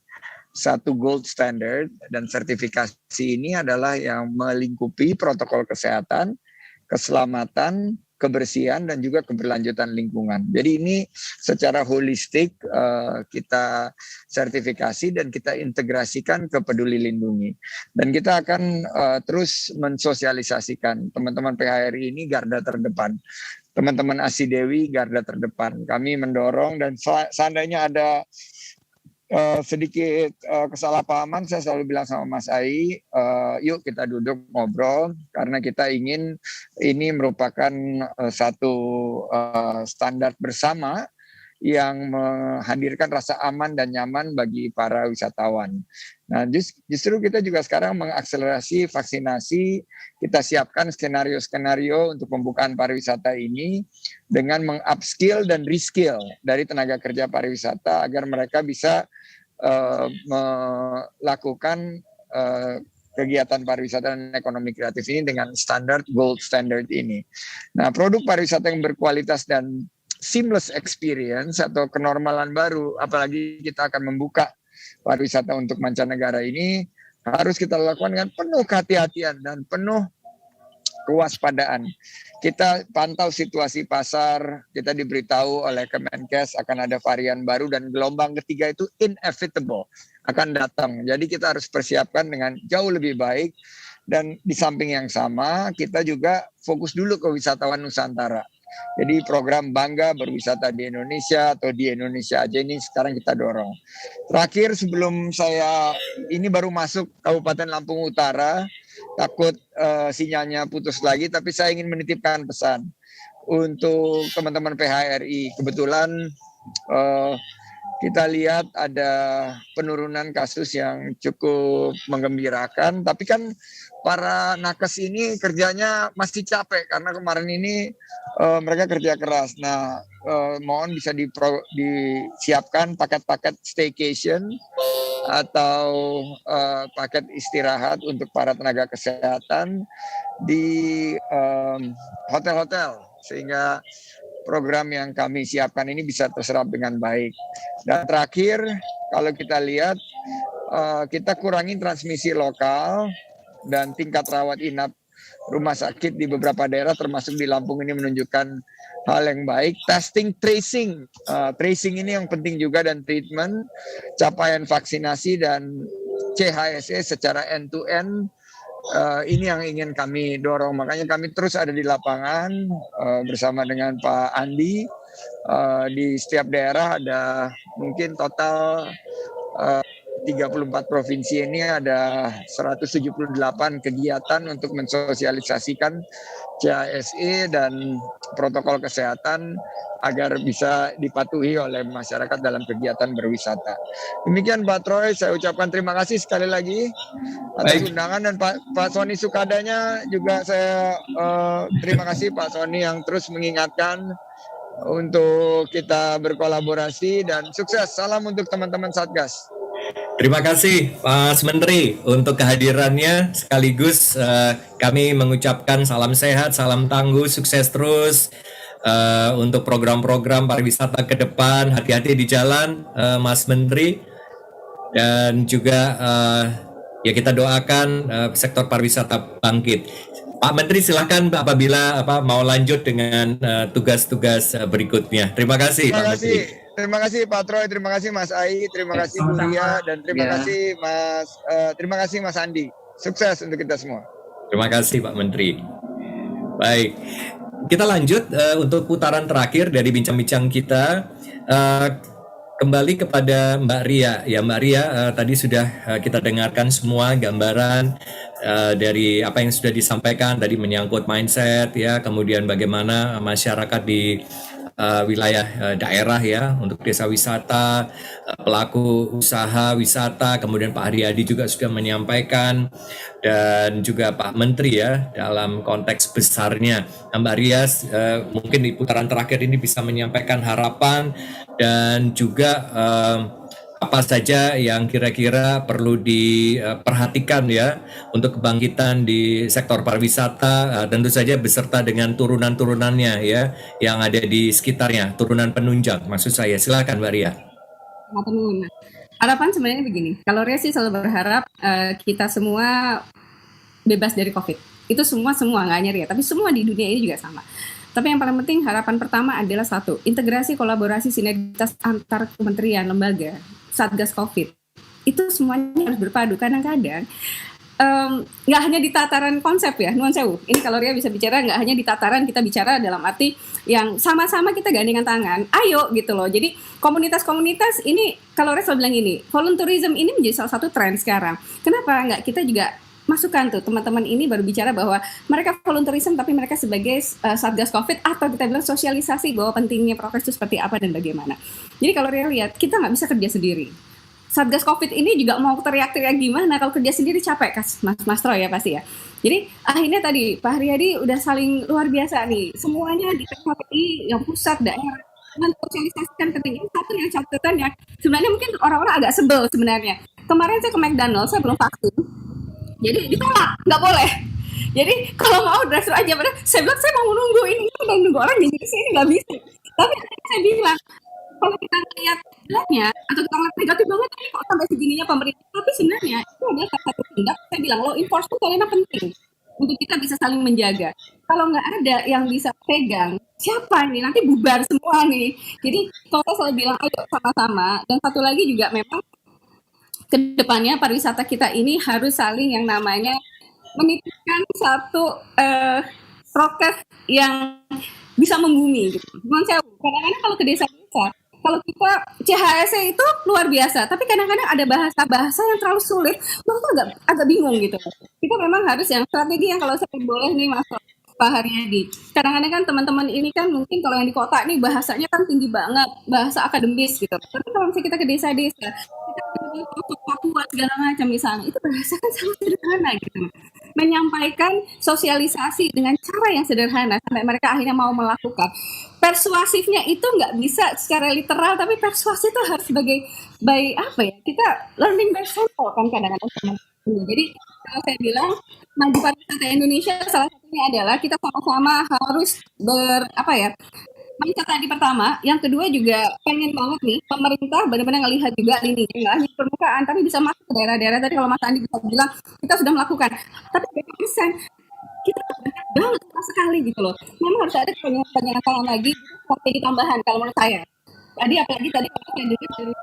satu gold standard, dan sertifikasi ini adalah yang melingkupi protokol kesehatan, keselamatan, kebersihan, dan juga keberlanjutan lingkungan. Jadi ini secara holistik kita sertifikasi dan kita integrasikan ke Peduli Lindungi. Dan kita akan terus mensosialisasikan. Teman-teman PHRI ini garda terdepan. Teman-teman Asidewi garda terdepan. Kami mendorong, dan seandainya ada sedikit kesalahpahaman, saya selalu bilang sama Mas Ai, yuk kita duduk ngobrol, karena kita ingin ini merupakan satu standar bersama yang menghadirkan rasa aman dan nyaman bagi para wisatawan. Nah, justru kita juga sekarang mengakselerasi vaksinasi, kita siapkan skenario-skenario untuk pembukaan pariwisata ini dengan meng-upskill dan reskill dari tenaga kerja pariwisata agar mereka bisa melakukan kegiatan pariwisata dan ekonomi kreatif ini dengan standar gold standard ini. Nah, produk pariwisata yang berkualitas dan seamless experience atau kenormalan baru, apalagi kita akan membuka pariwisata untuk mancanegara ini, harus kita lakukan dengan penuh kehati-hatian dan penuh kewaspadaan. Kita pantau situasi pasar, kita diberitahu oleh Kemenkes akan ada varian baru dan gelombang ketiga itu inevitable, akan datang. Jadi kita harus persiapkan dengan jauh lebih baik, dan di samping yang sama kita juga fokus dulu ke wisatawan Nusantara. Jadi program Bangga Berwisata di Indonesia atau di Indonesia aja ini sekarang kita dorong. Terakhir sebelum saya ini baru masuk Kabupaten Lampung Utara, takut sinyalnya putus lagi, tapi saya ingin menitipkan pesan untuk teman-teman PHRI. Kebetulan kita lihat ada penurunan kasus yang cukup menggembirakan, tapi kan para nakes ini kerjanya masih capek karena kemarin ini mereka kerja keras. Nah, mohon bisa disiapkan paket-paket staycation atau paket istirahat untuk para tenaga kesehatan di hotel-hotel, sehingga program yang kami siapkan ini bisa terserap dengan baik. Dan terakhir, kalau kita lihat, kita kurangi transmisi lokal dan tingkat rawat inap rumah sakit di beberapa daerah, termasuk di Lampung ini menunjukkan hal yang baik. Testing, tracing. Tracing ini yang penting juga, dan treatment, capaian vaksinasi, dan CHSE secara end-to-end. Ini yang ingin kami dorong, makanya kami terus ada di lapangan bersama dengan Pak Andi. Di setiap daerah ada mungkin total 34 provinsi ini ada 178 kegiatan untuk mensosialisasikan CHSE dan protokol kesehatan agar bisa dipatuhi oleh masyarakat dalam kegiatan berwisata. Demikian Pak Troy, saya ucapkan terima kasih sekali lagi atas undangan, dan Pak Sony Sukadanya juga saya terima kasih Pak Sony yang terus mengingatkan untuk kita berkolaborasi, dan sukses. Salam untuk teman-teman Satgas. Terima kasih Mas Menteri untuk kehadirannya, sekaligus kami mengucapkan salam sehat, salam tangguh, sukses terus untuk program-program pariwisata ke depan. Hati-hati di jalan Mas Menteri, dan juga ya kita doakan sektor pariwisata bangkit. Pak Menteri silahkan apabila mau lanjut dengan tugas-tugas berikutnya. Terima kasih Pak Menteri. Terima kasih Pak Troy, terima kasih Mas Ai, terima kasih Bu Ria, dan terima kasih Mas Andi. Sukses untuk kita semua. Terima kasih Pak Menteri. Baik, kita lanjut untuk putaran terakhir dari bincang-bincang kita. Kembali kepada Mbak Ria. Ya Mbak Ria, tadi sudah kita dengarkan semua gambaran dari apa yang sudah disampaikan tadi menyangkut mindset ya, kemudian bagaimana masyarakat di wilayah daerah ya untuk desa wisata, pelaku usaha wisata, kemudian Pak Haryadi juga sudah menyampaikan, dan juga Pak Menteri ya dalam konteks besarnya. Nah, Mbak Rias mungkin di putaran terakhir ini bisa menyampaikan harapan dan juga apa saja yang kira-kira perlu diperhatikan ya untuk kebangkitan di sektor pariwisata, tentu saja beserta dengan turunan-turunannya ya yang ada di sekitarnya, turunan penunjang maksud saya. Silakan Mbak Ria. Harapan sebenarnya begini, kalau Ria sih selalu berharap kita semua bebas dari COVID. Itu semua nggak hanya Ria, tapi semua di dunia ini juga sama. Tapi yang paling penting, harapan pertama adalah satu, integrasi, kolaborasi, sinergitas antar kementerian, lembaga, Satgas COVID. Itu semuanya harus berpadu. Kadang-kadang nggak hanya di tataran konsep ya, nuan sewu. Ini kalau Ria bisa bicara nggak hanya di tataran kita bicara dalam arti yang sama-sama kita gandengan tangan, ayo gitu loh. Jadi komunitas-komunitas ini, kalau Ria selalu bilang ini, volunteerism ini menjadi salah satu tren sekarang. Kenapa nggak kita juga masukan tuh teman-teman ini baru bicara bahwa mereka volunteerism tapi mereka sebagai Satgas Covid, atau kita bilang sosialisasi bahwa pentingnya prokes itu seperti apa dan bagaimana. Jadi kalau Ria lihat, kita nggak bisa kerja sendiri. Satgas Covid ini juga mau teriak-teriak gimana, kalau kerja sendiri capek, Mas Troy ya pasti ya. Jadi akhirnya tadi Pak Haryadi udah saling luar biasa nih, semuanya di PKPI yang pusat, daerah, mensosialisasikan pentingnya. Satu yang catatan ya, sebenarnya mungkin orang-orang agak sebel sebenarnya. Kemarin saya ke McDonald, saya belum vaksin, jadi ditolak, nggak boleh. Jadi kalau mau drive-thru aja, padahal saya bilang saya mau nunggu ini dan nunggu orang di sini nggak bisa. Tapi saya bilang kalau kita lihat bilangnya atau kita lihat negatif banget ini kok sampai segininya pemerintah, tapi sebenarnya itu adalah salah satu tindak. Saya bilang law enforcement karena penting untuk kita bisa saling menjaga. Kalau nggak ada yang bisa pegang, siapa ini nanti bubar semua nih. Jadi kalau saya selalu bilang ayo sama-sama. Dan satu lagi juga memang kedepannya pariwisata kita ini harus saling yang namanya menitipkan satu prokes yang bisa membumi gitu. Kadang-kadang kalau ke desa-desa, kalau kita CHSE itu luar biasa, tapi kadang-kadang ada bahasa-bahasa yang terlalu sulit, itu agak bingung gitu. Kita memang harus yang strategi yang kalau saya boleh nih Mas Pak Haryadi. Kadang-kadang kan teman-teman ini kan mungkin kalau yang di kota nih bahasanya kan tinggi banget, bahasa akademis gitu. Tapi kalau misalnya kita ke desa-desa, kita ke Papua segala macam misalnya, itu bahasa kan sangat sederhana gitu. Menyampaikan sosialisasi dengan cara yang sederhana sampai mereka akhirnya mau melakukan. Persuasifnya itu nggak bisa secara literal, tapi persuasi itu harus sebagai apa ya? Kita learning by sample kan kadang-kadang. Jadi kalau saya bilang maju pariwisata Indonesia salah satunya adalah kita sama-sama harus mindset tadi pertama, yang kedua juga pengen banget nih pemerintah benar-benar ngelihat juga ini nggak hanya permukaan tapi bisa masuk ke daerah-daerah. Tadi kalau Mas Andi bisa bilang kita sudah melakukan, tapi berapa persen kita banyak banget sekali gitu loh. Memang harus ada penyelamatan lagi strategi tambahan kalau menurut saya. Tadi apalagi tadi kalau saya dengar dari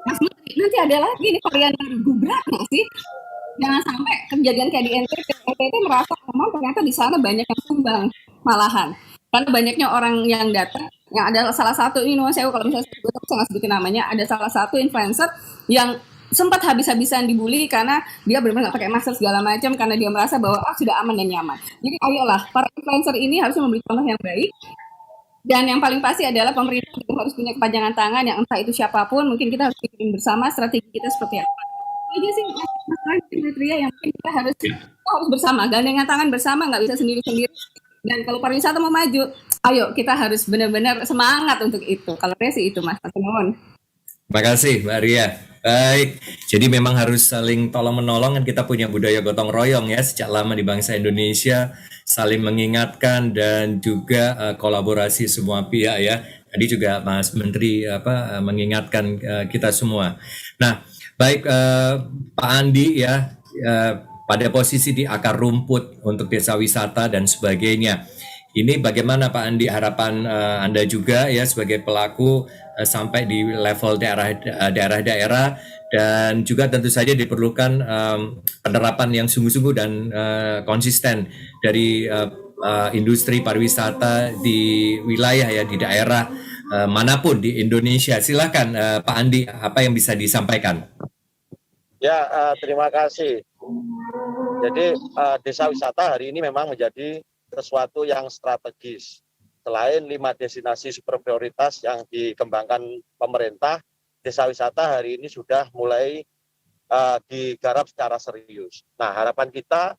Mas Menteri, nanti ada lagi nih varian baru, gubrak nggak sih? Jangan sampai kejadian kayak di NTT merasa memang ternyata di sana banyak yang sumbang malahan. Karena banyaknya orang yang datang, yang ada salah satu ini saya kalau misalnya saya nggak sebutin namanya, ada salah satu influencer yang sempat habis-habisan dibully karena dia benar-benar nggak pakai masker segala macam karena dia merasa bahwa sudah aman dan nyaman. Jadi ayolah para influencer ini harusnya memberi contoh yang baik. Dan yang paling pasti adalah pemerintah harus punya kepanjangan tangan yang entah itu siapapun, mungkin kita harus pikirin bersama strategi kita seperti apa. Aja sih Mas kriteria yang mungkin kita harus bersama, gandengan tangan bersama, nggak bisa sendiri-sendiri. Dan kalau pariwisata mau maju, ayo kita harus benar-benar semangat untuk itu. Kalau saya sih itu Mas, nuwun. Terima kasih Mbak Ria. Baik, jadi memang harus saling tolong-menolong, kan kita punya budaya gotong royong ya sejak lama di bangsa Indonesia, saling mengingatkan dan juga kolaborasi semua pihak ya. Tadi juga Mas Menteri mengingatkan kita semua. Nah, baik Pak Andi ya, pada posisi di akar rumput untuk desa wisata dan sebagainya. Ini bagaimana Pak Andi harapan Anda juga ya sebagai pelaku sampai di level daerah-daerah, dan juga tentu saja diperlukan penerapan yang sungguh-sungguh dan konsisten dari industri pariwisata di wilayah ya, di daerah manapun di Indonesia. Silakan Pak Andi, apa yang bisa disampaikan? Ya, terima kasih. Jadi desa wisata hari ini memang menjadi sesuatu yang strategis. Selain 5 destinasi super prioritas yang dikembangkan pemerintah, desa wisata hari ini sudah mulai digarap secara serius. Nah, harapan kita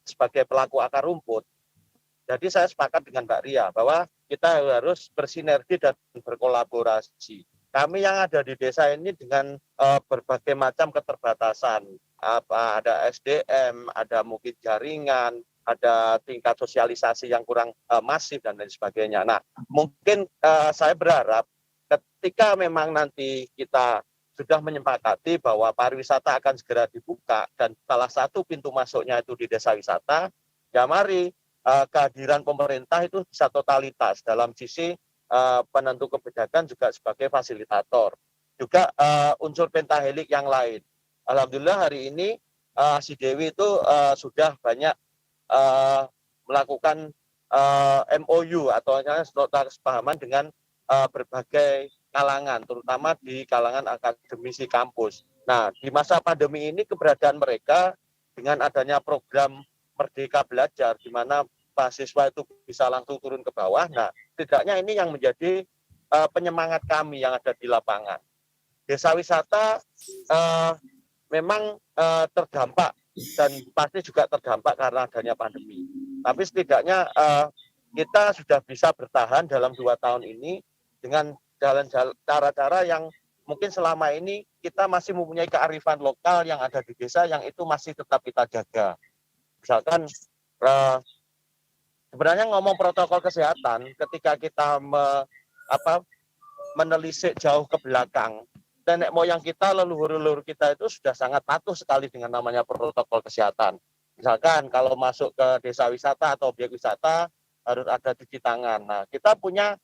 sebagai pelaku akar rumput, jadi saya sepakat dengan Mbak Ria bahwa kita harus bersinergi dan berkolaborasi. Kami yang ada di desa ini dengan berbagai macam keterbatasan, ada SDM, ada mungkin jaringan, ada tingkat sosialisasi yang kurang masif dan lain sebagainya. Nah, mungkin saya berharap ketika memang nanti kita sudah menyepakati bahwa pariwisata akan segera dibuka dan salah satu pintu masuknya itu di desa wisata, ya mari kehadiran pemerintah itu bisa totalitas dalam sisi penentu kebijakan juga sebagai fasilitator. Juga unsur pentahelik yang lain. Alhamdulillah hari ini si Dewi itu sudah banyak melakukan MOU atau nota kesepahaman dengan berbagai kalangan, terutama di kalangan akademisi kampus. Nah, di masa pandemi ini keberadaan mereka dengan adanya program Merdeka Belajar, di mana mahasiswa itu bisa langsung turun ke bawah. Nah, setidaknya ini yang menjadi penyemangat kami yang ada di lapangan. Desa wisata memang terdampak dan pasti juga terdampak karena adanya pandemi. Tapi setidaknya kita sudah bisa bertahan dalam 2 tahun ini dengan cara-cara yang mungkin selama ini kita masih mempunyai kearifan lokal yang ada di desa yang itu masih tetap kita jaga. Misalkan sebenarnya ngomong protokol kesehatan, ketika kita menelisik jauh ke belakang, nenek moyang kita, leluhur-leluhur kita itu sudah sangat patuh sekali dengan namanya protokol kesehatan. Misalkan kalau masuk ke desa wisata atau objek wisata harus ada cuci tangan. Nah, kita punya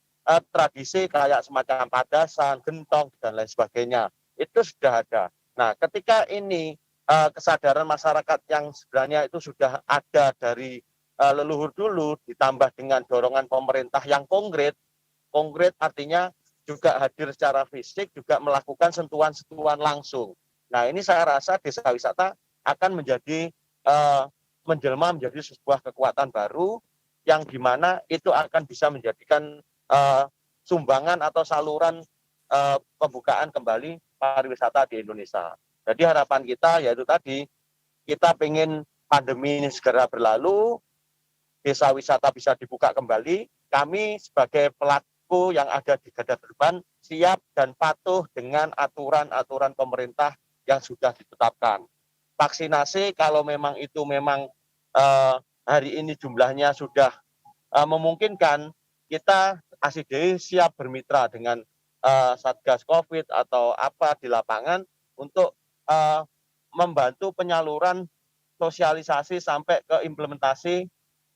tradisi kayak semacam padasan, gentong, dan lain sebagainya. Itu sudah ada. Nah, ketika ini kesadaran masyarakat yang sebenarnya itu sudah ada dari leluhur dulu, ditambah dengan dorongan pemerintah yang konkret artinya juga hadir secara fisik, juga melakukan sentuhan-sentuhan langsung. Nah, ini saya rasa desa wisata akan menjadi menjelma menjadi sebuah kekuatan baru yang dimana itu akan bisa menjadikan sumbangan atau saluran pembukaan kembali pariwisata di Indonesia. Jadi harapan kita yaitu tadi, kita ingin pandemi ini segera berlalu, desa wisata bisa dibuka kembali, kami sebagai pelaku yang ada di garda terdepan siap dan patuh dengan aturan-aturan pemerintah yang sudah ditetapkan. Vaksinasi kalau memang itu hari ini jumlahnya sudah memungkinkan, kita ASIDI siap bermitra dengan Satgas COVID atau apa di lapangan untuk membantu penyaluran sosialisasi sampai ke implementasi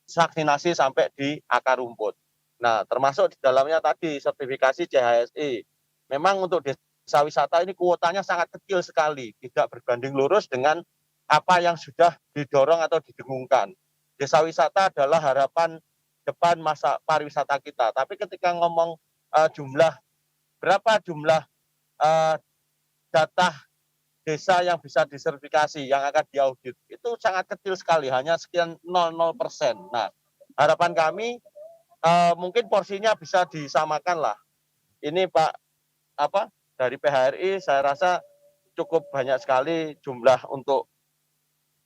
vaksinasi sampai di akar rumput. Nah, termasuk di dalamnya tadi sertifikasi CHSE. Memang untuk desa wisata ini kuotanya sangat kecil sekali, tidak berbanding lurus dengan apa yang sudah didorong atau didengungkan. Desa wisata adalah harapan depan masa pariwisata kita. Tapi ketika ngomong berapa jumlah data desa yang bisa disertifikasi, yang akan diaudit, itu sangat kecil sekali, hanya sekian 0,0%. Nah, harapan kami mungkin porsinya bisa disamakan lah. Ini Pak dari PHRI saya rasa cukup banyak sekali jumlah untuk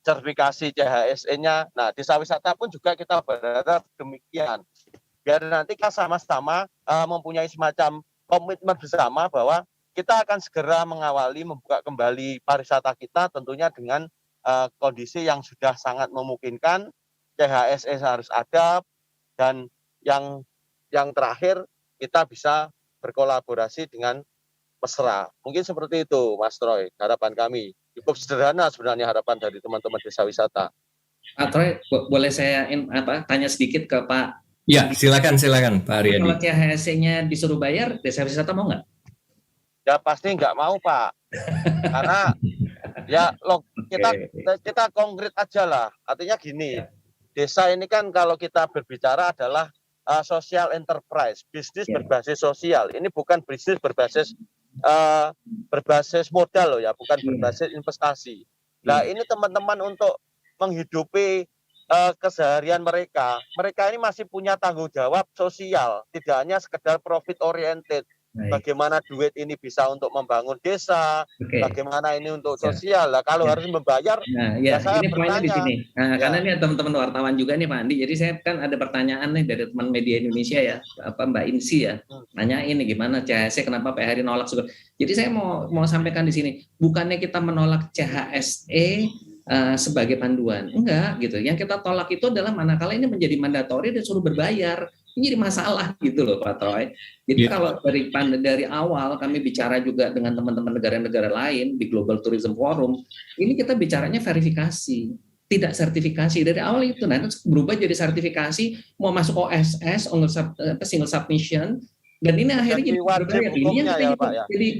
sertifikasi CHSE-nya. Nah, desa wisata pun juga kita berharap demikian. Biar nanti kita sama-sama mempunyai semacam komitmen bersama bahwa kita akan segera mengawali membuka kembali pariwisata kita tentunya dengan kondisi yang sudah sangat memungkinkan. CHSE harus ada, dan yang terakhir kita bisa berkolaborasi dengan mesra. Mungkin seperti itu, Mas Troy, harapan kami. Cukup sederhana sebenarnya harapan dari teman-teman desa wisata. Pak Troy, boleh saya tanya sedikit ke Pak? Ya, silakan Pak Aryadi. Kalau CHSE-nya disuruh bayar, desa wisata mau nggak? Ya pasti nggak mau, Pak. Karena kita konkret aja lah. Artinya gini, desa ini kan kalau kita berbicara adalah social enterprise, bisnis berbasis sosial. Ini bukan bisnis berbasis modal loh ya, bukan berbasis investasi. Nah, ini teman-teman untuk menghidupi keseharian mereka ini masih punya tanggung jawab sosial, tidak hanya sekedar profit oriented. Bagaimana duit ini bisa untuk membangun desa, bagaimana ini untuk sosial. Lah kalau harus membayar, saya ini bertanya. Di sini. Nah, karena ini teman-teman wartawan juga nih Pak Andi. Jadi saya kan ada pertanyaan nih dari teman media Indonesia ya, Mbak Insi ya, nanyain nih gimana CHSE, kenapa PHRI nolak juga. Jadi saya mau sampaikan di sini, bukannya kita menolak CHSE sebagai panduan, enggak gitu. Yang kita tolak itu adalah manakala ini menjadi mandatori dan suruh berbayar. Ini jadi masalah gitu loh Pak Troy. Jadi kalau dari awal kami bicara juga dengan teman-teman negara-negara lain di Global Tourism Forum, ini kita bicaranya verifikasi, tidak sertifikasi. Dari awal itu nanti berubah jadi sertifikasi, mau masuk OSS, single submission, dan ini akhirnya jadi berbahaya. Ini yang kita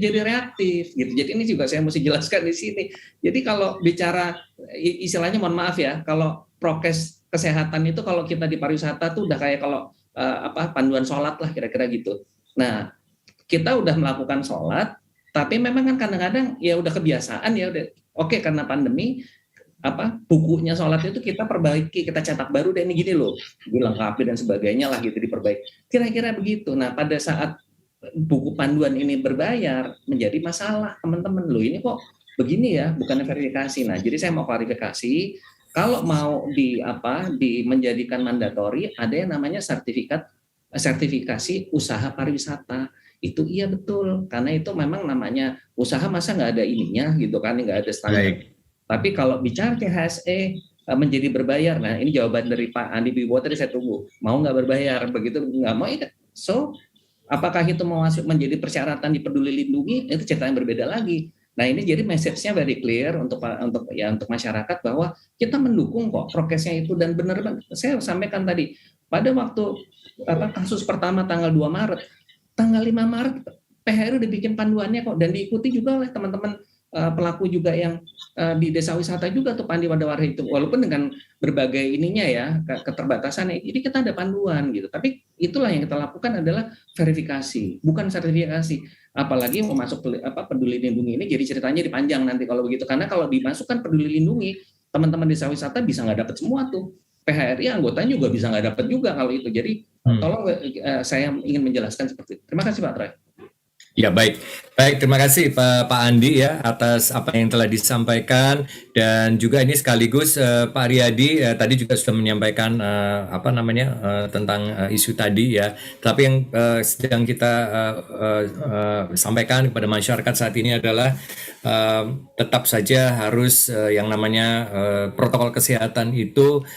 jadi reaktif gitu. Jadi ini juga saya mesti jelaskan di sini. Jadi kalau bicara istilahnya, mohon maaf ya, kalau prokes kesehatan itu kalau kita di pariwisata tuh udah kayak kalau panduan sholat lah kira-kira gitu. Nah, kita udah melakukan sholat, tapi memang kan kadang-kadang ya udah kebiasaan ya udah oke, karena pandemi bukunya sholat itu kita perbaiki, kita cetak baru dan ini gini loh, dilengkapi dan sebagainya lah gitu, diperbaiki. Kira-kira begitu. Nah, pada saat buku panduan ini berbayar menjadi masalah teman-teman, loh ini kok begini ya, bukannya verifikasi. Nah, jadi saya mau klarifikasi, kalau mau menjadikan mandatori, ada yang namanya sertifikasi usaha pariwisata. Itu iya betul, karena itu memang namanya usaha, masa nggak ada ininya gitu kan, nggak ada standar. Tapi kalau bicara CHSE menjadi berbayar, nah ini jawaban dari Pak Andi Wibowo tadi saya tunggu, mau nggak berbayar, begitu nggak mau, so apakah itu mau masuk menjadi persyaratan di Peduli Lindungi, itu cerita yang berbeda lagi. Nah ini jadi message-nya very clear untuk masyarakat bahwa kita mendukung kok prokesnya itu, dan benar saya sampaikan tadi pada waktu kasus pertama tanggal 2 Maret, tanggal 5 Maret PHRI udah bikin panduannya kok, dan diikuti juga oleh teman-teman pelaku juga yang di desa wisata juga tuh Pandi Wadawara itu, walaupun dengan berbagai ininya ya keterbatasannya, jadi kita ada panduan gitu. Tapi itulah yang kita lakukan adalah verifikasi, bukan sertifikasi. Apalagi mau masuk Peduli Lindungi ini, jadi ceritanya dipanjang nanti kalau begitu, karena kalau dimasukkan Peduli Lindungi, teman-teman desa wisata bisa nggak dapat semua tuh, PHRI anggotanya juga bisa nggak dapat juga kalau itu. Jadi tolong saya ingin menjelaskan seperti itu. Terima kasih Pak Troy. Ya, baik. Terima kasih Pak Andi ya atas apa yang telah disampaikan, dan juga ini sekaligus Pak Aryadi tadi juga sudah menyampaikan tentang isu tadi ya. Tapi yang sedang kita sampaikan kepada masyarakat saat ini adalah tetap saja harus yang namanya protokol kesehatan itu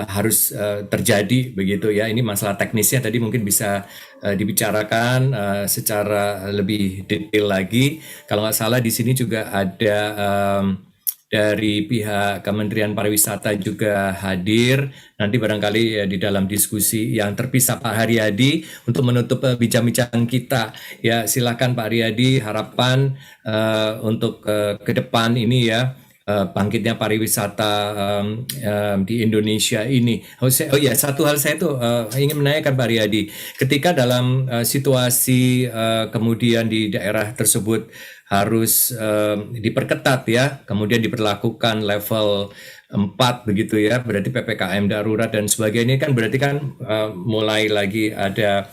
harus terjadi begitu ya. Ini masalah teknisnya tadi mungkin bisa dibicarakan secara lebih detail lagi. Kalau nggak salah di sini juga ada dari pihak Kementerian Pariwisata juga hadir. Nanti barangkali di dalam diskusi yang terpisah Pak Haryadi untuk menutup bincang-bincang kita. Ya silakan Pak Haryadi, harapan untuk ke depan ini ya. Bangkitnya pariwisata di Indonesia ini. Satu hal saya tuh ingin menanyakan Pak Riyadi, ketika dalam situasi kemudian di daerah tersebut harus diperketat ya, kemudian diberlakukan level 4 begitu ya, berarti PPKM darurat dan sebagainya, kan berarti kan mulai lagi ada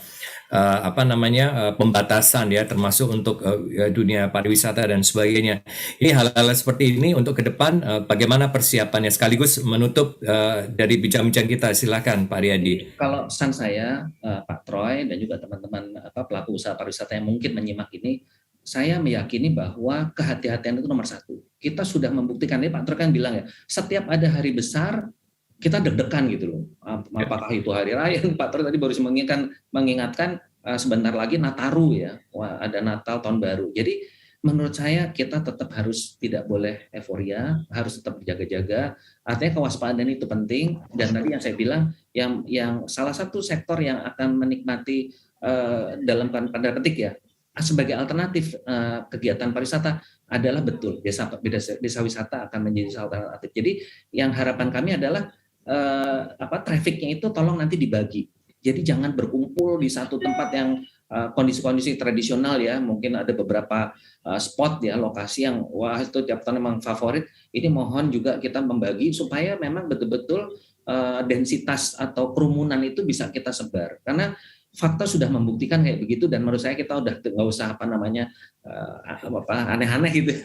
pembatasan ya, termasuk untuk dunia pariwisata dan sebagainya. Ini hal-hal seperti ini untuk ke depan bagaimana persiapannya, sekaligus menutup dari bincang-bincang kita. Silakan Pak Riyadi. Kalau pesan saya Pak Troy dan juga teman-teman pelaku usaha pariwisata yang mungkin menyimak ini, saya meyakini bahwa kehati-hatian itu nomor 1. Kita sudah membuktikan, ini Pak Troy kan bilang ya, setiap ada hari besar kita deg-degan gitu loh. Apakah itu hari raya? Pak Troy tadi baru mengingatkan sebentar lagi Nataru ya. Wah, ada Natal, Tahun Baru. Jadi menurut saya kita tetap harus tidak boleh euforia, harus tetap berjaga-jaga. Artinya kewaspadaan itu penting, dan tadi yang saya bilang yang salah satu sektor yang akan menikmati dalam tanda petik ya sebagai alternatif kegiatan pariwisata adalah betul desa wisata akan menjadi alternatif. Jadi yang harapan kami adalah trafficnya itu tolong nanti dibagi. Jadi jangan berkumpul di satu tempat yang kondisi-kondisi tradisional ya. Mungkin ada beberapa spot ya, lokasi yang wah itu tiap tahun memang favorit. Ini mohon juga kita membagi supaya memang betul-betul densitas atau kerumunan itu bisa kita sebar. Karena fakta sudah membuktikan kayak begitu, dan menurut saya kita udah nggak usah aneh-aneh gitu.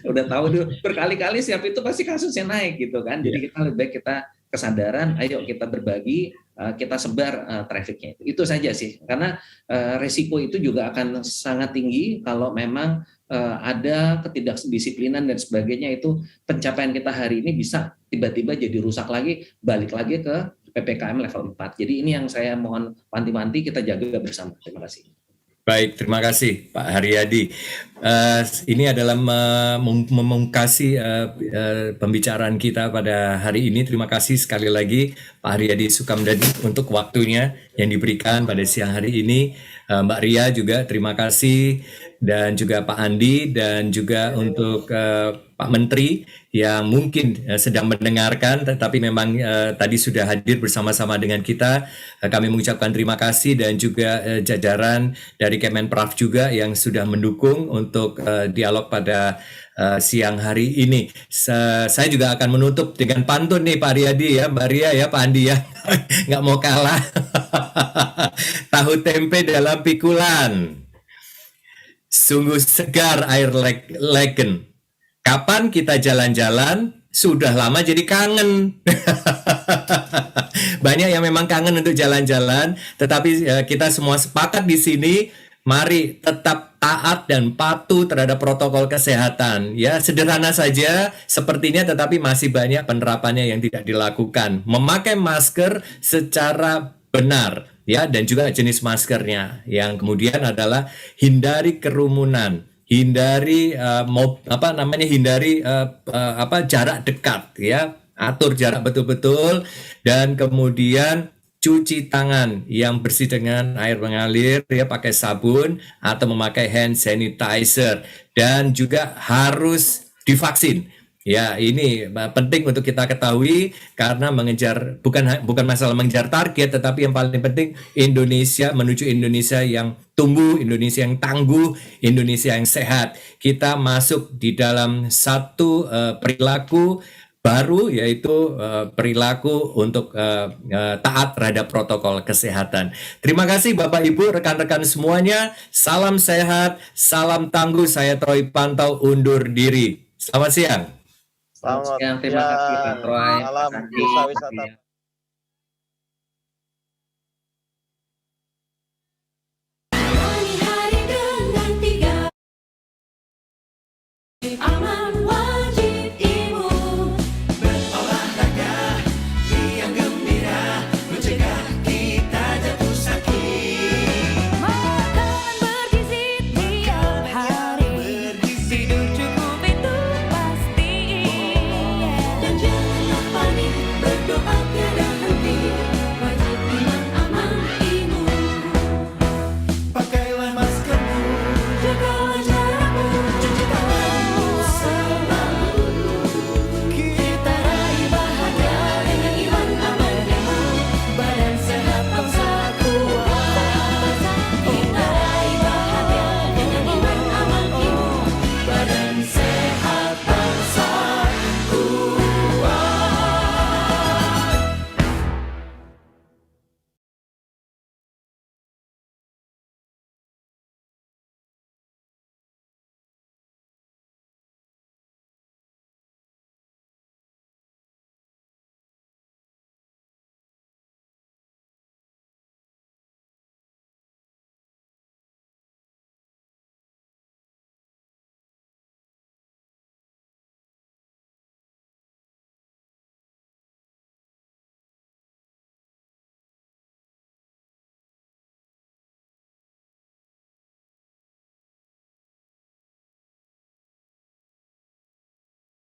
Udah tahu dulu berkali-kali siap itu pasti kasusnya naik gitu kan. Jadi kita lebih baik kita kesadaran, ayo kita berbagi, kita sebar trafficnya. Itu saja sih, karena resiko itu juga akan sangat tinggi kalau memang ada ketidakdisiplinan dan sebagainya, itu pencapaian kita hari ini bisa tiba-tiba jadi rusak lagi, balik lagi ke PPKM level 4. Jadi ini yang saya mohon wanti-wanti kita jaga bersama. Terima kasih. Baik, terima kasih Pak Haryadi. Ini adalah memungkasi pembicaraan kita pada hari ini. Terima kasih sekali lagi Pak Haryadi Sukamdhani untuk waktunya yang diberikan pada siang hari ini. Mbak Ria juga terima kasih, dan juga Pak Andi, dan juga untuk Pak Menteri yang mungkin sedang mendengarkan, tetapi memang tadi sudah hadir bersama-sama dengan kita. Kami mengucapkan terima kasih, dan juga jajaran dari Kemenparekraf juga yang sudah mendukung untuk dialog pada siang hari ini. Saya juga akan menutup dengan pantun nih Pak Riyadi ya, Mbak Ria ya, Pak Andi ya. Nggak mau kalah. Tahu tempe dalam pikulan. Sungguh segar air legen. Kapan kita jalan-jalan? Sudah lama jadi kangen. Banyak yang memang kangen untuk jalan-jalan, tetapi kita semua sepakat di sini, mari tetap taat dan patuh terhadap protokol kesehatan. Ya, sederhana saja sepertinya, tetapi masih banyak penerapannya yang tidak dilakukan. Memakai masker secara benar, ya, dan juga jenis maskernya. Yang kemudian adalah hindari kerumunan. Hindari jarak dekat, ya, atur jarak betul-betul, dan kemudian cuci tangan yang bersih dengan air mengalir, ya, pakai sabun atau memakai hand sanitizer, dan juga harus divaksin. Ya, ini penting untuk kita ketahui karena mengejar bukan masalah mengejar target, tetapi yang paling penting Indonesia menuju Indonesia yang tumbuh, Indonesia yang tangguh, Indonesia yang sehat. Kita masuk di dalam satu perilaku baru, yaitu perilaku untuk taat terhadap protokol kesehatan. Terima kasih Bapak Ibu, rekan-rekan semuanya. Salam sehat, salam tangguh. Saya Troy Pantau undur diri. Selamat siang. Selamat Siang, terima kasih Pak Troy. Salam Mas Andi. desa wisata. Hari dengan tiga aman.